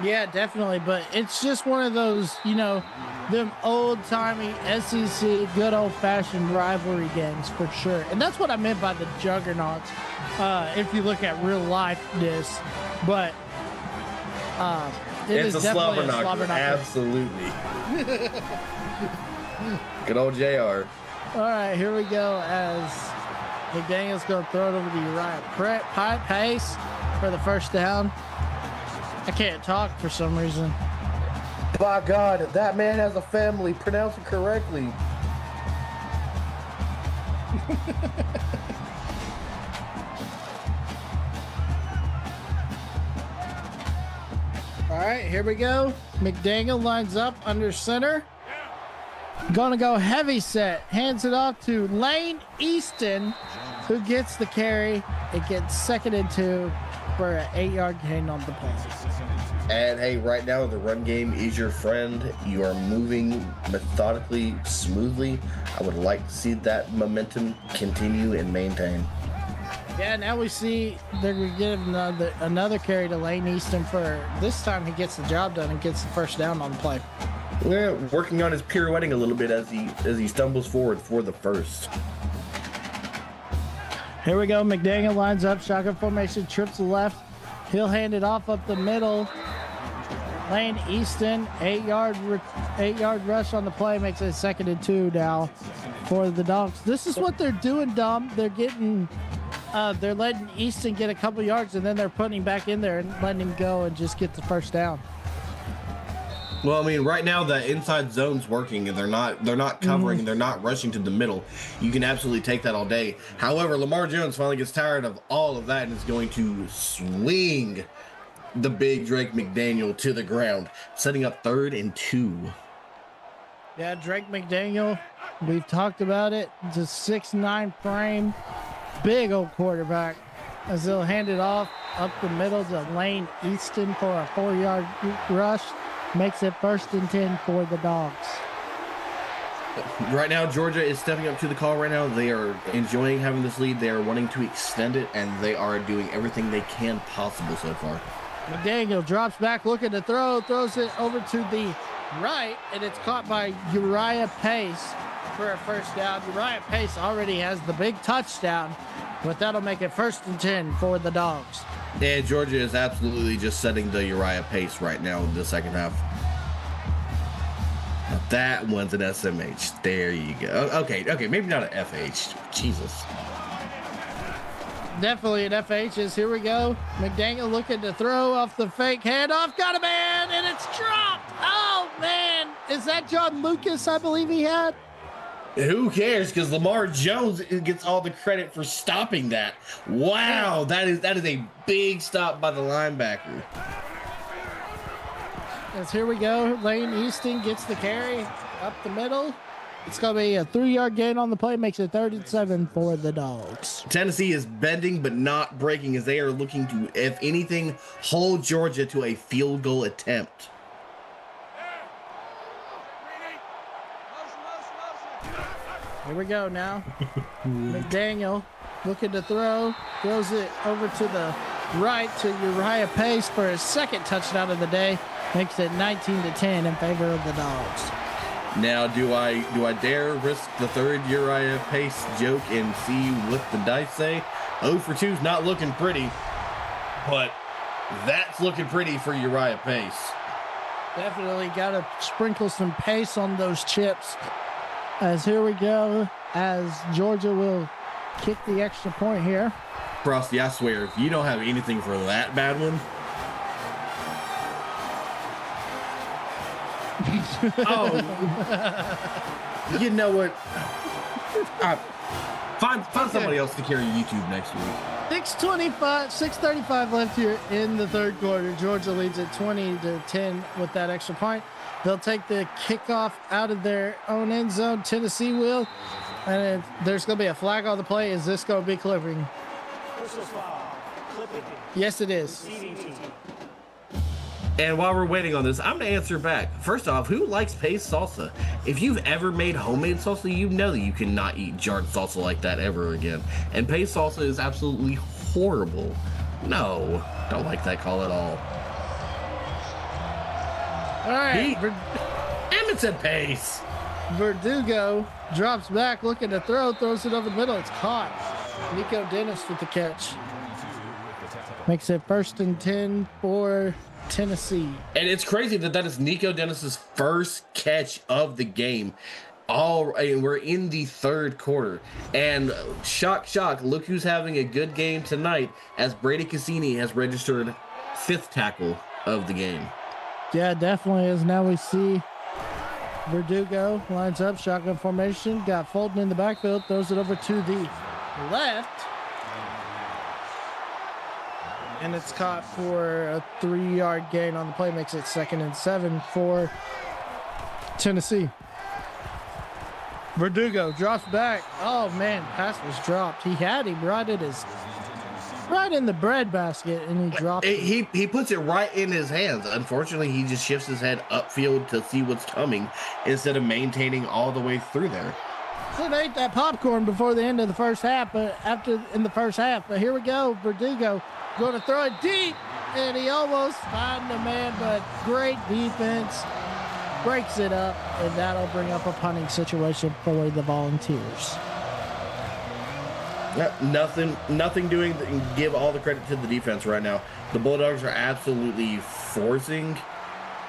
Yeah, definitely. But it's just one of those, them old-timey SEC, good old-fashioned rivalry games for sure. And that's what I meant by the juggernauts, if you look at real life-ness. But it's a slobber knocker. Absolutely. Good old JR. All right, here we go as McDaniel's going to throw it over to Uriah Pace for the first down. I can't talk for some reason. By God, that man has a family. Pronounce it correctly. All right, here we go. McDaniel lines up under center. Gonna go heavy set. Hands it off to Lane Easton, who gets the carry. It gets 2nd and 2 for an 8-yard gain on the play. And hey, right now the run game is your friend. You are moving methodically, smoothly. I would like to see that momentum continue and maintain. Yeah, now we see they're going to give another carry to Lane Easton for this time. He gets the job done and gets the first down on the play. We're working on his pirouetting a little bit as he stumbles forward for the first. Here we go. McDaniel lines up, shotgun formation, trips the left. He'll hand it off up the middle. Lane Easton, 8-yard rush on the play, makes it 2nd and 2 now for the Dogs. This is what they're doing, Dom. They're letting Easton get a couple yards, and then they're putting him back in there and letting him go and just get the first down. Well, I mean, right now the inside zone's working, and they're not covering, and they're not rushing to the middle. You can absolutely take that all day. However, Lamar Jones finally gets tired of all of that and is going to swing the big Drake McDaniel to the ground, setting up 3rd and 2. Yeah, Drake McDaniel, we've talked about it. It's a 6'9" frame, big old quarterback. As they'll hand it off up the middle to Lane Easton for a 4-yard rush. Makes it 1st and 10 for the Dogs. Right now, Georgia is stepping up to the call right now. They are enjoying having this lead. They are wanting to extend it, and they are doing everything they can possible so far. McDaniel drops back, looking to throw, throws it over to the right, and it's caught by Uriah Pace for a first down. Uriah Pace already has the big touchdown, but that'll make it 1st and 10 for the Dogs. And Georgia is absolutely just setting the Uriah pace right now in the second half. Now that one's an SMH. There you go. Okay, maybe not an FH. Jesus. Definitely an FH's. Here we go. McDaniel looking to throw off the fake handoff. Got a man, and it's dropped. Oh, man. Is that John Lucas, I believe he had? Who cares? Because Lamar Jones gets all the credit for stopping that. Wow, that is a big stop by the linebacker. As here we go. Lane Easton gets the carry up the middle. It's going to be a 3-yard gain on the play. Makes it 3rd and 7 for the Dogs. Tennessee is bending but not breaking as they are looking to, if anything, hold Georgia to a field goal attempt. Here we go now. McDaniel looking to throw. Throws it over to the right to Uriah Pace for his 2nd touchdown of the day. Makes it 19-10 in favor of the Dogs. Now, do I dare risk the 3rd Uriah Pace joke and see what the dice say? 0 for 2 is not looking pretty, but that's looking pretty for Uriah Pace. Definitely got to sprinkle some pace on those chips. As here we go, as Georgia will kick the extra point here. Frosty, I swear, if you don't have anything for that bad one. Oh, you know what? Find somebody else to carry YouTube next week. 6:35 left here in the 3rd quarter. Georgia leads at 20-10 with that extra point. They'll take the kickoff out of their own end zone. Tennessee will. And there's going to be a flag on the play. Is this going to be clipping? Yes, it is. And while we're waiting on this, I'm going to answer back. First off, who likes Pace salsa? If you've ever made homemade salsa, you know that you cannot eat jarred salsa like that ever again. And Pace salsa is absolutely horrible. No, don't like that call at all. All right. Emmett said Pace. Verdugo drops back, looking to throw, throws it over the middle. It's caught. Nico Dennis with the catch. Makes it 1st and 10 for Tennessee. And it's crazy that is Nico Dennis's first catch of the game. And we're in the 3rd quarter. And shock, look who's having a good game tonight as Brady Cassini has registered 5th tackle of the game. Yeah, definitely is. Now we see Verdugo lines up, shotgun formation, got Fulton in the backfield, throws it over to the left. And it's caught for a 3-yard gain on the play, makes it 2nd and 7 for Tennessee. Verdugo drops back. Oh man, pass was dropped. He had him right in the bread basket, and he dropped it. He puts it right in his hands. Unfortunately, he just shifts his head upfield to see what's coming instead of maintaining all the way through there. Could ate that popcorn before the end of the first half, but But here we go. Verdugo going to throw it deep, and he almost found the man, but great defense. Breaks it up, and that'll bring up a punting situation for the Volunteers. Nothing doing. Give all the credit to the defense right now. The Bulldogs are absolutely forcing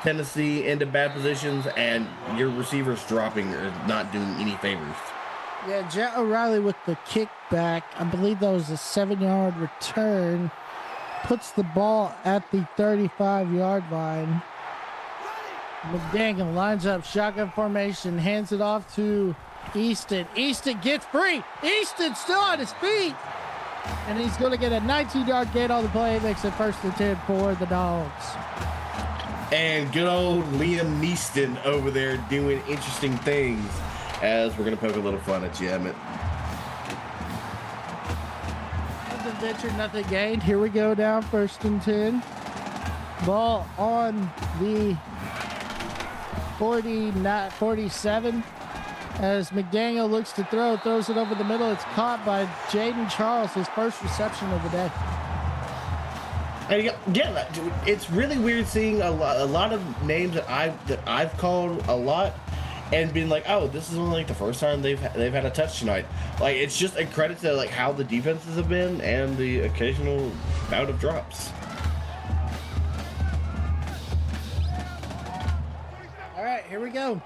Tennessee into bad positions, and your receivers dropping are not doing any favors. Yeah, Jet O'Reilly with the kickback. I believe that was a 7-yard return. Puts the ball at the 35-yard line. McDaniel lines up shotgun formation, hands it off to Easton. Easton gets free. Easton still on his feet. And he's going to get a 19-yard gain on the play. Makes it 1st and 10 for the Dogs. And good old Liam Neeson over there doing interesting things as we're going to poke a little fun at you, Emmett. Nothing ventured, nothing gained. Here we go down 1st and 10. Ball on the 47 as McDaniel looks to throws it over the middle. It's caught by Jaden Charles, his first reception of the day. And yeah, it's really weird seeing a lot of names that I've called a lot and been like, oh, this is only like the first time they've had a touch tonight. Like, it's just a credit to like how the defenses have been and the occasional bout of drops. All right, here we go.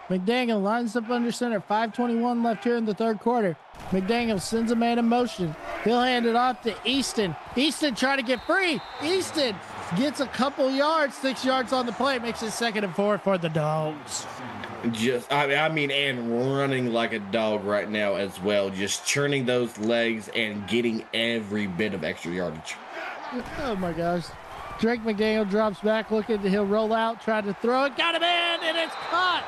McDaniel lines up under center. 5:21 left here in the 3rd quarter. McDaniel sends a man in motion. He'll hand it off to Easton. Easton trying to get free. Easton gets a couple yards, 6 yards on the play, makes it 2nd and 4 for the Dogs. And running like a dog right now as well, just churning those legs and getting every bit of extra yardage. Oh my gosh. Drake McDaniel drops back, looking, he'll roll out, try to throw it, got him in, and it's caught.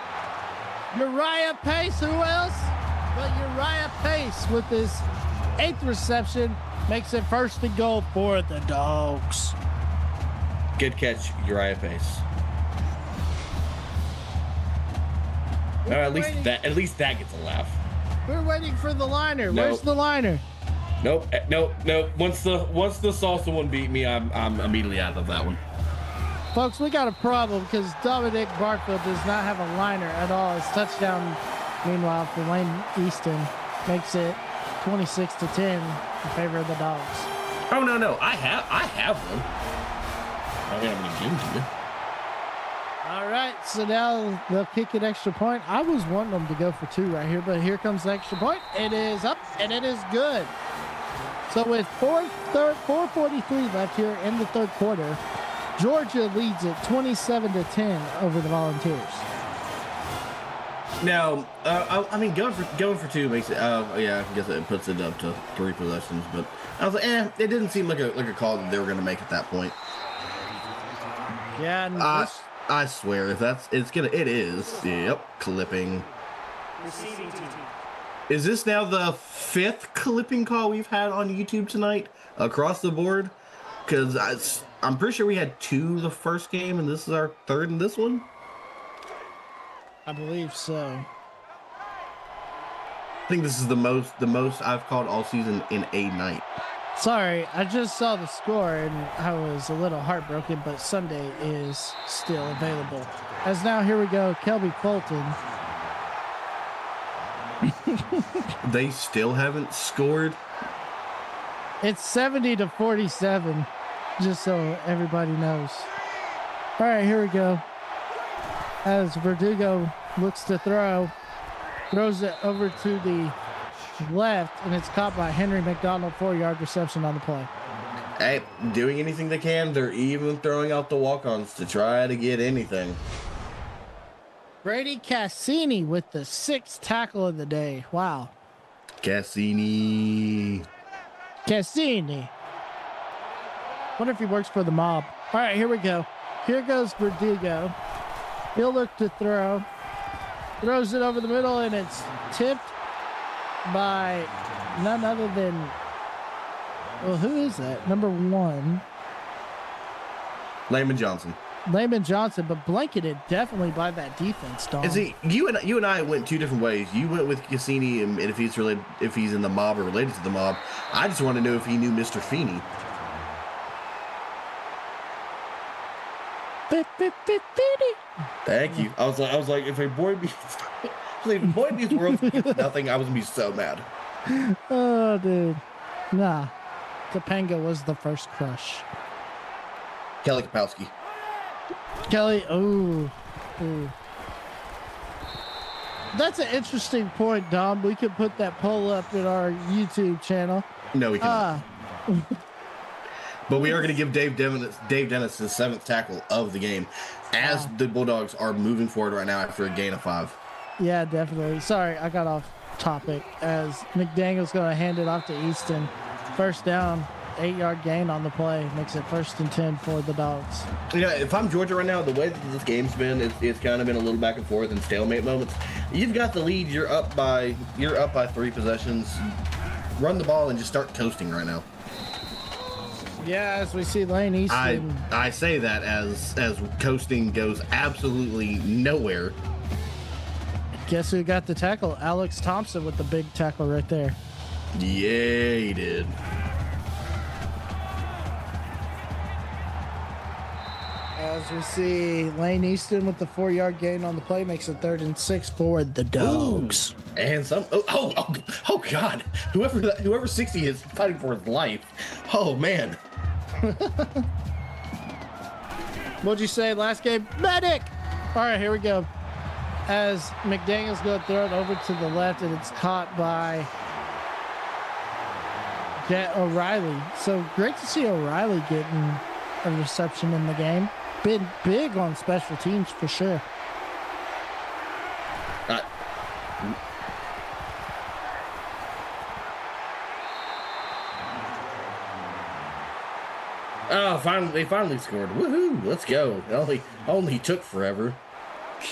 Uriah Pace, who else? But Uriah Pace with his 8th reception makes it 1st and goal for the Dogs. Good catch, Uriah Pace. No, at least that gets a laugh. We're waiting for the liner. Nope. Where's the liner? Nope. Once the salsa one beat me, I'm immediately out of that one. Folks, we got a problem because Dominic Barfield does not have a liner at all. His touchdown, meanwhile, for Lane Easton makes it 26-10 in favor of the Dogs. Oh no, I have one. I mean, I'm gonna give them to you. All right, so now they'll kick an extra point. I was wanting them to go for 2 right here, but here comes the extra point. It is up, and it is good. So with 4:43 left here in the 3rd quarter, Georgia leads it 27-10 over the Volunteers. Now, going for 2 makes it. I guess it puts it up to 3 possessions. But I was like, it didn't seem like a call that they were going to make at that point. Yeah, and I swear, it is. Yep, clipping. Receiving team. Is this now the 5th clipping call we've had on YouTube tonight across the board? Because I'm pretty sure we had 2 the first game, and this is our 3rd in this one. I believe so. I think this is the most I've called all season in a night. Sorry, I just saw the score and I was a little heartbroken, but Sunday is still available. As now, here we go, Kelby Fulton. They still haven't scored. It's 70-47, just so everybody knows. All right, here we go. As Verdugo looks to throws it over to the left, and it's caught by Henry McDonald, 4-yard reception on the play. Hey, doing anything they can. They're even throwing out the walk-ons to try to get anything. Brady Cassini with the 6th tackle of the day. Wow. Cassini. Wonder if he works for the mob. All right, here we go. Here goes Verdugo. He'll look to throw. Throws it over the middle, and it's tipped by none other than, well, who is that? Number 1. Layman Johnson, but blanketed definitely by that defense, Dom. Is he? You and I went 2 different ways. You went with Cassini, and if he's in the mob or related to the mob. I just want to know if he knew Mr. Feeney. Thank you. I was like, if a boy meets world nothing, I was gonna be so mad. Oh, dude. Nah. Topanga was the first crush. Kelly Kapowski. Ooh. That's an interesting point, Dom. We could put that poll up in our YouTube channel. No, we cannot. But we are going to give Dave Dennis his 7th tackle of the game as the Bulldogs are moving forward right now after a gain of 5. Yeah, definitely. Sorry, I got off topic as McDaniel's going to hand it off to Easton. 1st down, 8-yard gain on the play. Makes it 1st and 10 for the Dogs. Yeah, if I'm Georgia right now, the way that this game's been, it's kind of been a little back and forth and stalemate moments. You've got the lead. You're up by 3 possessions. Run the ball and just start toasting right now. Yeah, as we see Lane Easton. I say that as coasting goes absolutely nowhere. Guess who got the tackle? Alex Thompson with the big tackle right there. Yeah, he did. As we see Lane Easton with the 4-yard gain on the play, makes it 3rd and 6 for the Dogs. Ooh. And some. Oh God! Whoever 60 is fighting for his life. Oh man. What'd you say last game? Medic! All right, here we go. As McDaniel's going to throw it over to the left, and it's caught by Jet O'Reilly. So great to see O'Reilly getting a reception in the game. Been big on special teams for sure. Oh, they finally scored. Woohoo! Let's go. It only took forever.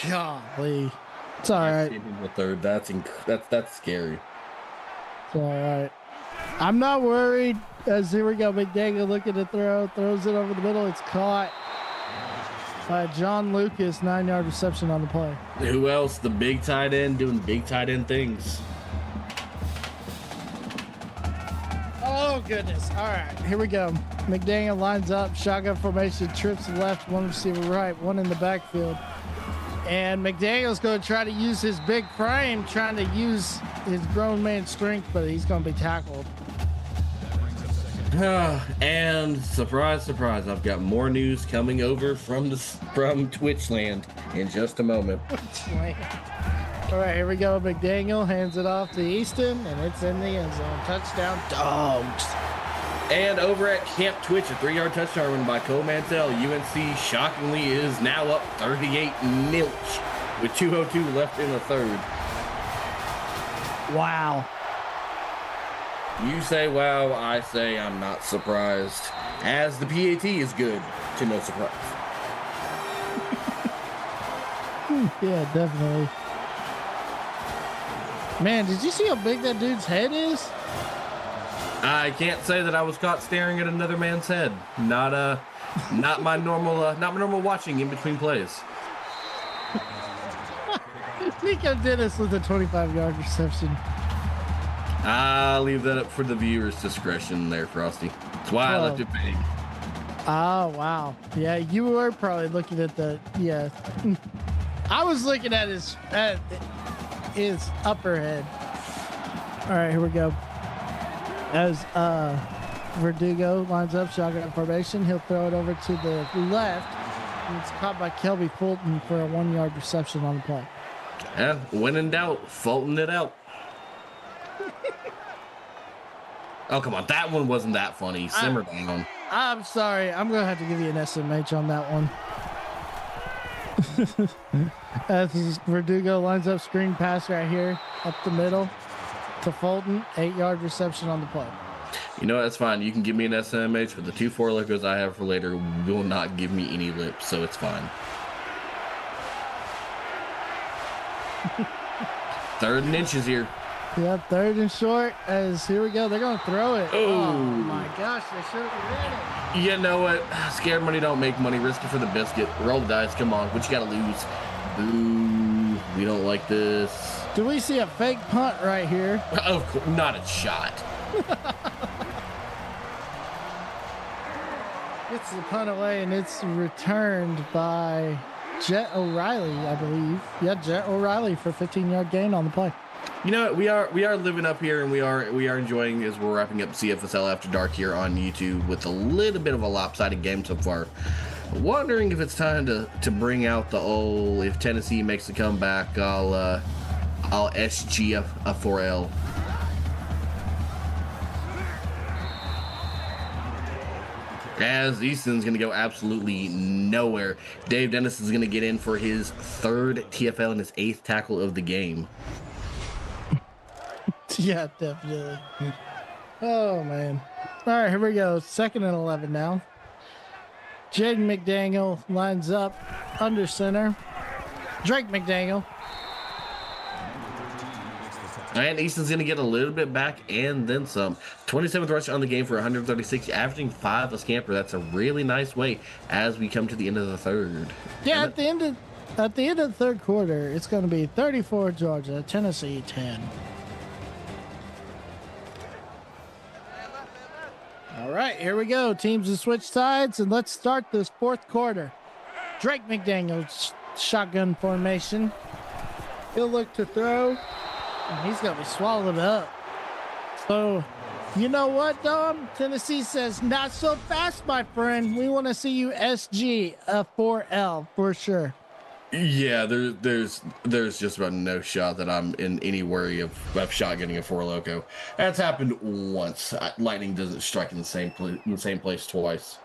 Golly. It's all right. In the third. That's scary. It's all right. I'm not worried. As here we go. McDaniel looking to throw. Throws it over the middle. It's caught by John Lucas. 9-yard reception on the play. Who else? The big tight end doing big tight end things. Oh, goodness. All right. Here we go. McDaniel lines up. Shotgun formation. Trips left. One receiver right. One in the backfield. And McDaniel's going to try to use his big frame, trying to use his grown man strength, but he's going to be tackled. And surprise, surprise, I've got more news coming over from Twitch land in just a moment. All right, here we go. McDaniel hands it off to Easton, and it's in the end zone. Touchdown, Dogs. And over at Camp Twitch, a 3-yard touchdown run by Cole Mantell. UNC shockingly is now up 38-0 with 2:02 left in the third. Wow. You say wow, I say I'm not surprised. As the PAT is good to no surprise. Yeah, definitely. Man, did you see how big that dude's head is? I can't say that I was caught staring at another man's head. Not my normal watching in between plays. Nico Dennis with a 25-yard reception. I'll leave that up for the viewer's discretion there, Frosty. That's why I left it vague. Oh, wow. Yeah, you were probably looking at yeah. I was looking at his upper head. All right, here we go. As Verdugo lines up, shotgun formation, he'll throw it over to the left. And it's caught by Kelby Fulton for a 1-yard reception on the play. Yeah, when in doubt, Fulton it out. Oh, come on. That one wasn't that funny. Simmer down. I'm sorry. I'm going to have to give you an SMH on that one. As Verdugo lines up, screen pass right here, up the middle to Fulton. 8-yard reception on the play. You know, that's fine. You can give me an SMH, but the 2-4 lickers I have for later will not give me any lip, so it's fine. 3rd and inches here. Yep, 3rd and short. As here we go. They're going to throw it. Oh my gosh, they should have ran it. You know what? Scared money don't make money. Risk it for the biscuit. Roll the dice. Come on. What you got to lose? Ooh, we don't like this. Do we see a fake punt right here? Of course, not a shot. Gets the punt away, and it's returned by Jet O'Reilly, I believe. Yeah, Jet O'Reilly for 15-yard gain on the play. You know, we are living up here, and we are enjoying as we're wrapping up CFSL After Dark here on YouTube with a little bit of a lopsided game so far. Wondering if it's time to bring out the old, if Tennessee makes a comeback, I'll SG a 4L. As Easton's going to go absolutely nowhere. Dave Dennis is going to get in for his 3rd TFL and his 8th tackle of the game. Yeah, definitely. Oh, man. All right, here we go. 2nd and 11 now. Jaden McDaniel lines up under center. Drake McDaniel. And Easton's going to get a little bit back and then some. 27th rush on the game for 136, averaging 5 a scamper. That's a really nice way as we come to the end of the third. Yeah, at the end of the third quarter, it's going to be 34 Georgia, Tennessee 10. All right, here we go. Teams have switched sides, and let's start this 4th quarter. Drake McDaniel's shotgun formation. He'll look to throw, and he's going to be swallowed up. So, you know what, Dom? Tennessee says, not so fast, my friend. We want to see you SG a 4L for sure. Yeah, there's just about no shot that I'm in any worry of shotgunning a Four Loko. That's happened once. Lightning doesn't strike in the same place twice.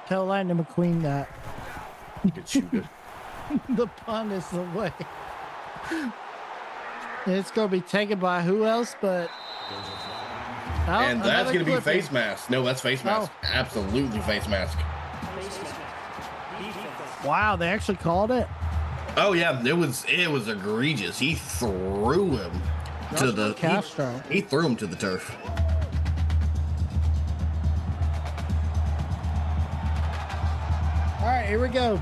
Tell Lightning McQueen that. Good shooter. The pun is the way. It's going to be taken by who else but... Oh, And that's going to be clipping. face mask. No, that's face mask. Oh. Absolutely face mask. Wow, they actually called it? Oh yeah, it was egregious. He threw him to the Castro. he threw him to the turf. All right, here we go.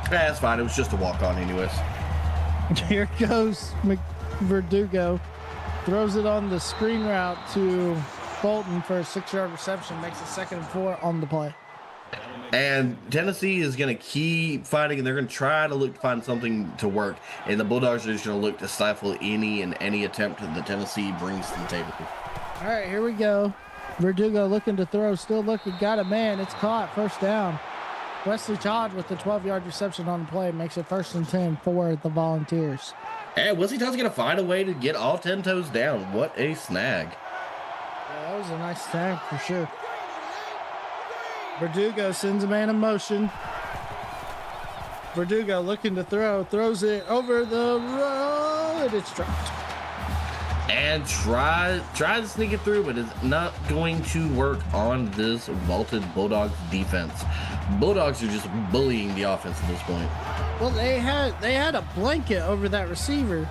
That's fine. It was just a walk on, anyways. Here goes Verdugo. Throws it on the screen route to Bolton for a 6-yard reception. Makes it 2nd and 4 on the play. And Tennessee is going to keep fighting, and they're going to try to look to find something to work. And the Bulldogs are just going to look to stifle any attempt that Tennessee brings to the table. All right, here we go. Verdugo looking to throw, still looking, got a man. It's caught, 1st down. Wesley Todd with the 12-yard reception on the play makes it 1st and 10 for the Volunteers. And Wesley Todd's going to find a way to get all 10 toes down. What a snag. Yeah, that was a nice tag for sure. Verdugo sends a man in motion. Verdugo looking to throw, throws it over the road. It's dropped. And try to sneak it through, but it's not going to work on this vaulted Bulldogs defense. Bulldogs are just bullying the offense at this point. Well, they had a blanket over that receiver.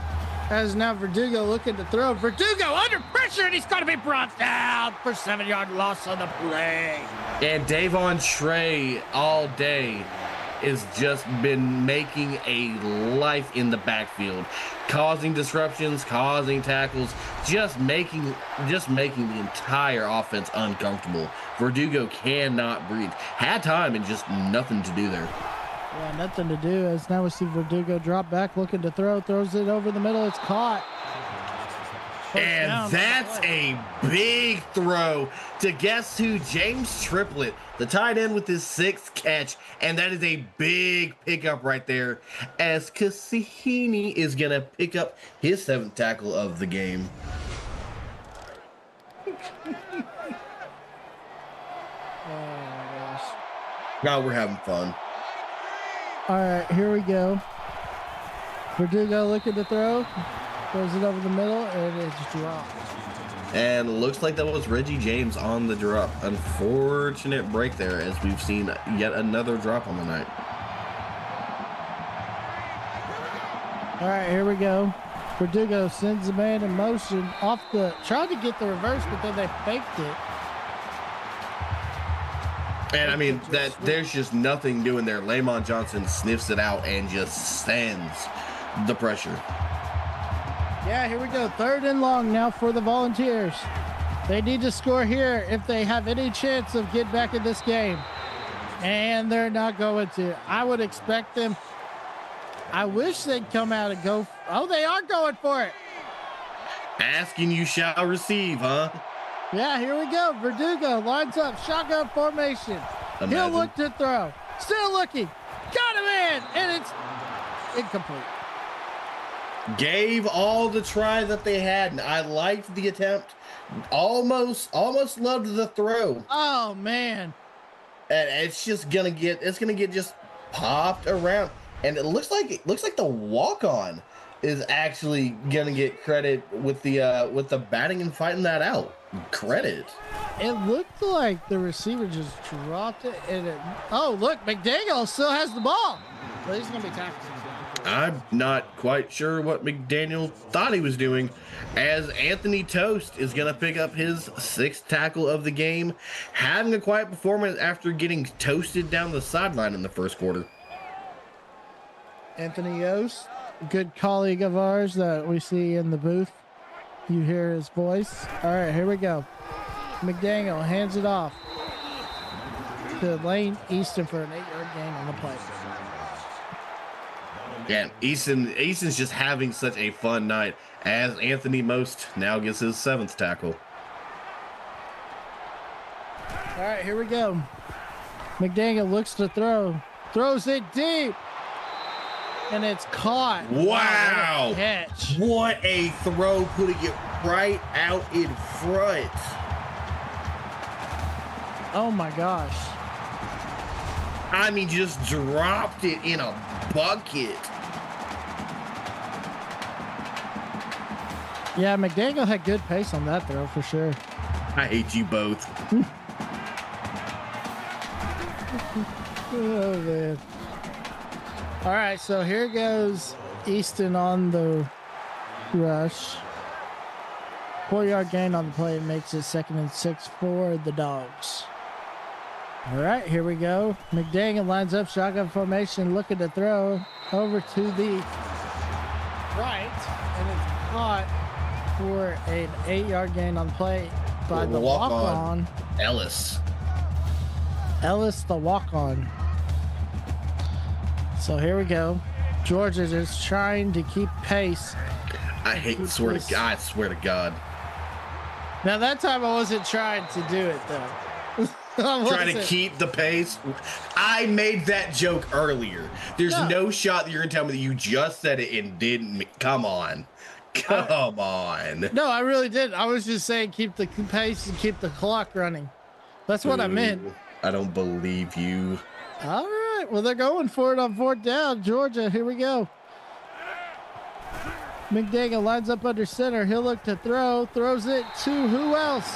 As now Verdugo looking to throw. Verdugo under pressure, and he's going to be brought down for 7-yard loss on the play. And Davon Trey all day has just been making a life in the backfield, causing disruptions, causing tackles, just making the entire offense uncomfortable. Verdugo cannot breathe. Had time and just nothing to do there. Yeah, nothing to do as now we see Verdugo drop back looking to throw, throws it over the middle. It's caught. And that's a big throw to guess who? James Triplett, the tight end with his 6th catch. And that is a big pickup right there as Cassini is going to pick up his 7th tackle of the game. Oh my gosh. Now we're having fun. All right, here we go. Verdugo looking to throw. Throws it over the middle, and it's dropped. And looks like that was Reggie James on the drop. Unfortunate break there as we've seen yet another drop on the night. All right, here we go. Verdugo sends the man in motion off the, tried to get the reverse, but then they faked it. And I mean, that there's just nothing doing there. Lamont Johnson sniffs it out and just stands the pressure. Yeah, here we go. 3rd and long now for the Volunteers. They need to score here if they have any chance of getting back in this game. And they're not going to. I would expect them. I wish they'd come out and go. Oh, they are going for it. Asking you shall receive, huh? Yeah, here we go. Verdugo lines up, shotgun formation. Imagine. He'll look to throw. Still looking. Got him in, and it's incomplete. Gave all the try that they had, and I liked the attempt. Almost loved the throw. Oh man. And it's gonna get just popped around. And it looks like the walk-on is actually gonna get credit with the batting and fighting that out. Credit. It looked like the receiver just dropped it, and oh look, McDaniel still has the ball. Well, he's gonna be tackled. I'm not quite sure what McDaniel thought he was doing, as Anthony Toast is going to pick up his 6th tackle of the game, having a quiet performance after getting toasted down the sideline in the 1st quarter. Anthony Yost, a good colleague of ours that we see in the booth. You hear his voice. All right, here we go. McDaniel hands it off to Lane Easton for an 8-yard gain on the play. Yeah, Easton's just having such a fun night as Anthony Most now gets his 7th tackle. All right, here we go. McDaniel looks to throw. Throws it deep. And it's caught. Wow. What a catch. What a throw, putting it right out in front. Oh my gosh. I mean, just dropped it in a bucket. Yeah, McDaniel had good pace on that throw for sure. I hate you both. Oh man. All right, so here goes Easton on the rush. 4-yard gain on the play makes it 2nd and 6 for the Dogs. All right, here we go. McDaniel lines up shotgun formation, looking to throw over to the right, and it's caught for an 8-yard gain on the play by the walk-on. Ellis. Ellis, the walk-on. So here we go. Georgia just trying to keep pace. I swear to God. Now that time I wasn't trying to do it though. Trying to keep the pace. I made that joke earlier. There's no shot that you're gonna tell me that you just said it and didn't. Come on. No, I really did. I was just saying keep the pace and keep the clock running. That's what I meant. I don't believe you. All right. Well, they're going for it on 4th down. Georgia, here we go. McDaniel lines up under center. He'll look to throw. Throws it to who else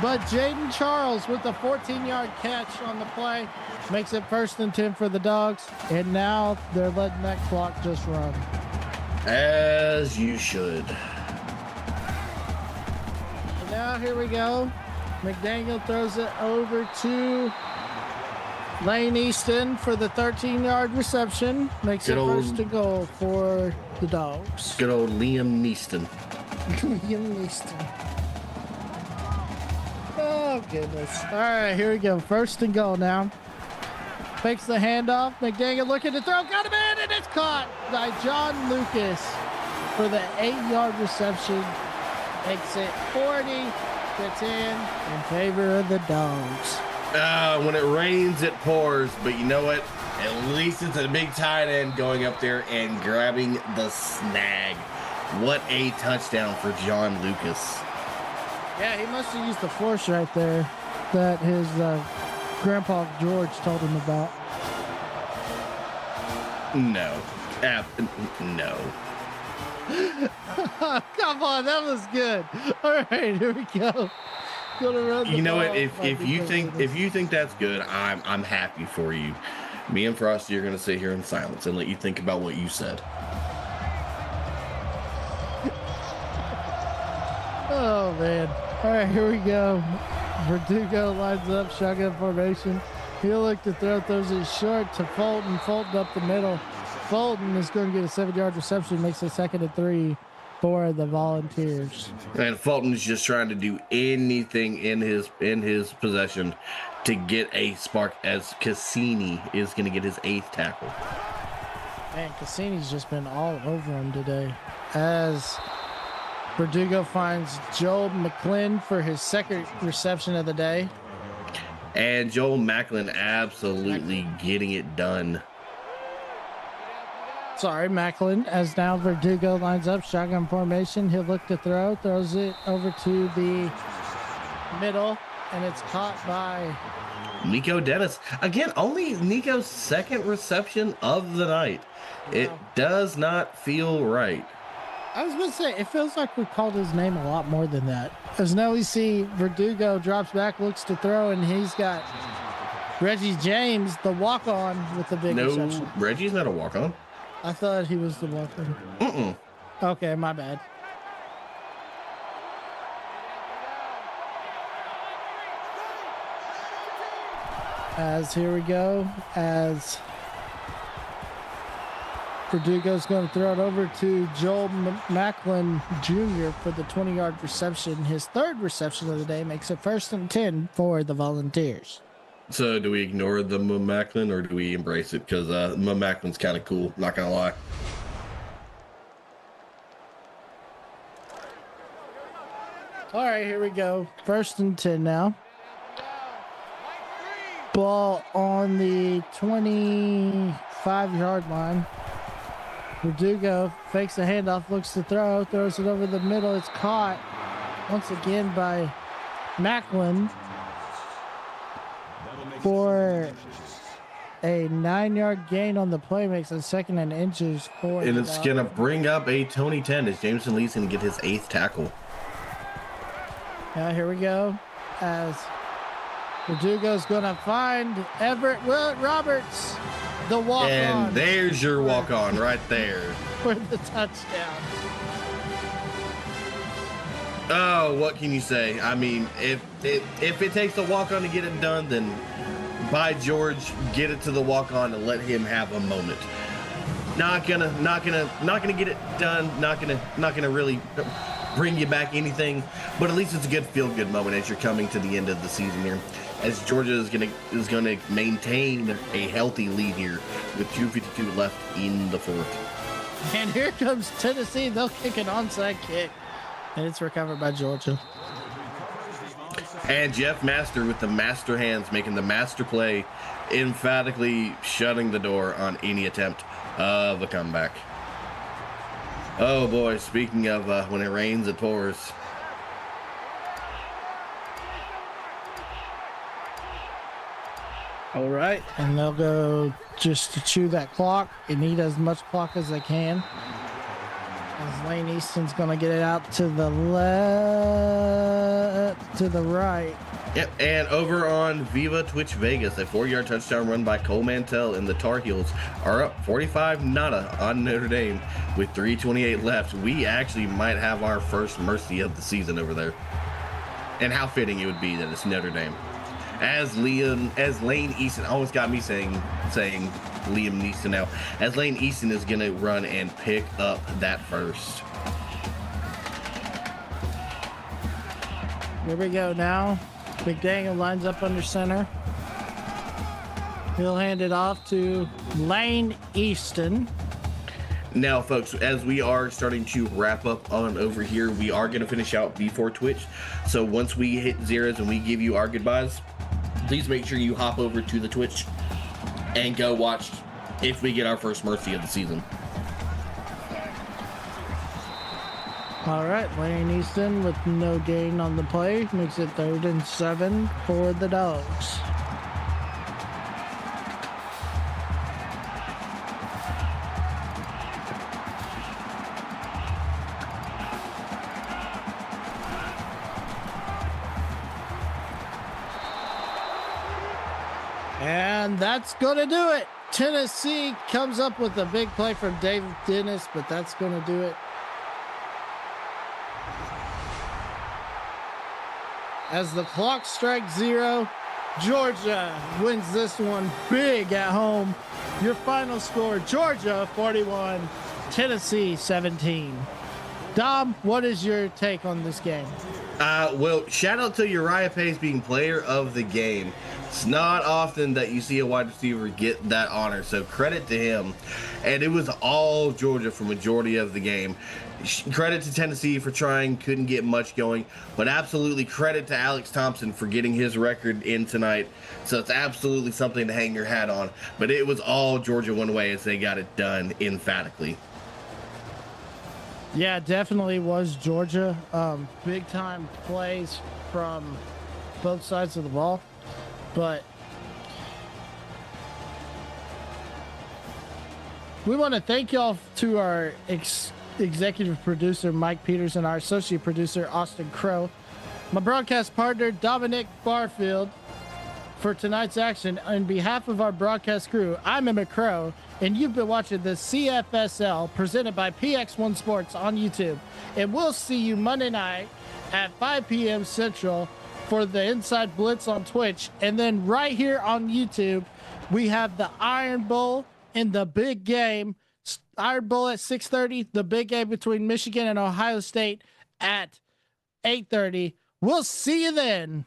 but Jaden Charles with a 14-yard catch on the play. Makes it 1st and 10 for the Dogs. And now they're letting that clock just run. As you should. And now here we go. McDaniel throws it over to Lane Easton for the 13-yard reception. Makes it 1st and goal for the Dogs. Good old Liam Neeson. Liam Neeson. Oh, goodness. All right, here we go. 1st and goal now. Fakes the handoff. McDaniel looking to throw. Got him in, and it's caught by John Lucas for the 8-yard reception. Makes it 40-10 in favor of the Dogs. When it rains, it pours. But you know what? At least it's a big tight end going up there and grabbing the snag. What a touchdown for John Lucas. Yeah, he must have used the force right there that his grandpa George told him about. No. No. Come on, that was good. All right, here we go. You know what? If you think that's good, I'm happy for you. Me and Frosty are gonna sit here in silence and let you think about what you said. Oh man. All right, here we go. Verdugo lines up, shotgun formation. He'll look to throws it short to Fulton. Fulton up the middle. Fulton is going to get a 7-yard reception, makes it 2nd and 3 for the Volunteers. And Fulton is just trying to do anything in his possession to get a spark, as Cassini is going to get his 8th tackle. Man, Cassini's just been all over him today. As Verdugo finds Joel McClin for his 2nd reception of the day. And Joel Macklin absolutely getting it done. Sorry, Macklin, as now Verdugo lines up, shotgun formation. He'll look to throw, throws it over to the middle, and it's caught by Nico Dennis. Again, only Nico's 2nd reception of the night. It does not feel right. I was going to say, it feels like we called his name a lot more than that. As now we see Verdugo drops back, looks to throw, and he's got Reggie James, the walk-on, with the big reception. No, Reggie's not a walk-on. I thought he was the walk-on. Okay, my bad. As here we go, as Verdugo's going to throw it over to Joel Macklin Jr. for the 20-yard reception. His 3rd reception of the day makes it 1st and 10 for the Volunteers. So do we ignore the Macklin or do we embrace it? Because Macklin's kind of cool, not going to lie. All right, here we go. 1st and 10 now. ball on the 25-yard line. Verdugo fakes the handoff, looks to throw, throws it over the middle. It's caught once again by Macklin for a 9-yard gain on the play. Makes a 2nd and inches for and it's going to bring up a Tony 10 as Jameson Lee's going to get his 8th tackle. Now here we go as Verdugo's going to find Everett Roberts, the walk-on. And there's your walk-on right there. For the touchdown. Oh, what can you say? I mean, if it takes a walk-on to get it done, then by George, get it to the walk-on and let him have a moment. Not gonna get it done. Not gonna really bring you back anything, but at least it's a good feel-good moment as you're coming to the end of the season here, as Georgia is gonna maintain a healthy lead here with 2:52 left in the 4th. And here comes Tennessee. They'll kick an onside kick, and it's recovered by Georgia. And Jeff Master with the master hands, making the master play, emphatically shutting the door on any attempt of a comeback. Oh boy, speaking of when it rains, it pours. All right, and they'll go just to chew that clock and eat as much clock as they can. As Lane Easton's going to get it out to the left, to the right. Yep, and over on Viva Twitch Vegas, a 4-yard touchdown run by Cole Mantell, and the Tar Heels are up 45-0 on Notre Dame with 3:28 left. We actually might have our first mercy of the season over there. And how fitting it would be that it's Notre Dame. As Lane Easton, almost got me saying Liam Neeson now, as Lane Easton is going to run and pick up that first. Here we go now. McDaniel lines up under center. He'll hand it off to Lane Easton. Now, folks, as we are starting to wrap up on over here, we are going to finish out before Twitch. So once we hit zeros and we give you our goodbyes, please make sure you hop over to the Twitch and go watch if we get our first mercy of the season. All right, Lane Easton with no gain on the play makes it 3rd and 7 for the Dogs. And that's going to do it. Tennessee comes up with a big play from David Dennis, but that's going to do it. As the clock strikes 0, Georgia wins this one big at home. Your final score, Georgia 41, Tennessee 17. Dom, what is your take on this game? Well, shout out to Uriah Pace being player of the game. It's not often that you see a wide receiver get that honor, so credit to him. And it was all Georgia for majority of the game. Credit to Tennessee for trying, couldn't get much going, but absolutely credit to Alex Thompson for getting his record in tonight. So it's absolutely something to hang your hat on. But it was all Georgia one way as they got it done emphatically. Yeah, definitely was Georgia. Big time plays from both sides of the ball. But we want to thank y'all to our executive producer, Mike Peters, and our associate producer, Austin Crow. My broadcast partner, Dominic Barfield, for tonight's action. On behalf of our broadcast crew, I'm Emmett Crow, and you've been watching the CFSL presented by PX1 Sports on YouTube. And we'll see you Monday night at 5 p.m. Central for the Inside Blitz on Twitch. And then right here on YouTube, we have the Iron Bowl in the big game. Iron Bowl at 6:30, the big game between Michigan and Ohio State at 8:30. We'll see you then.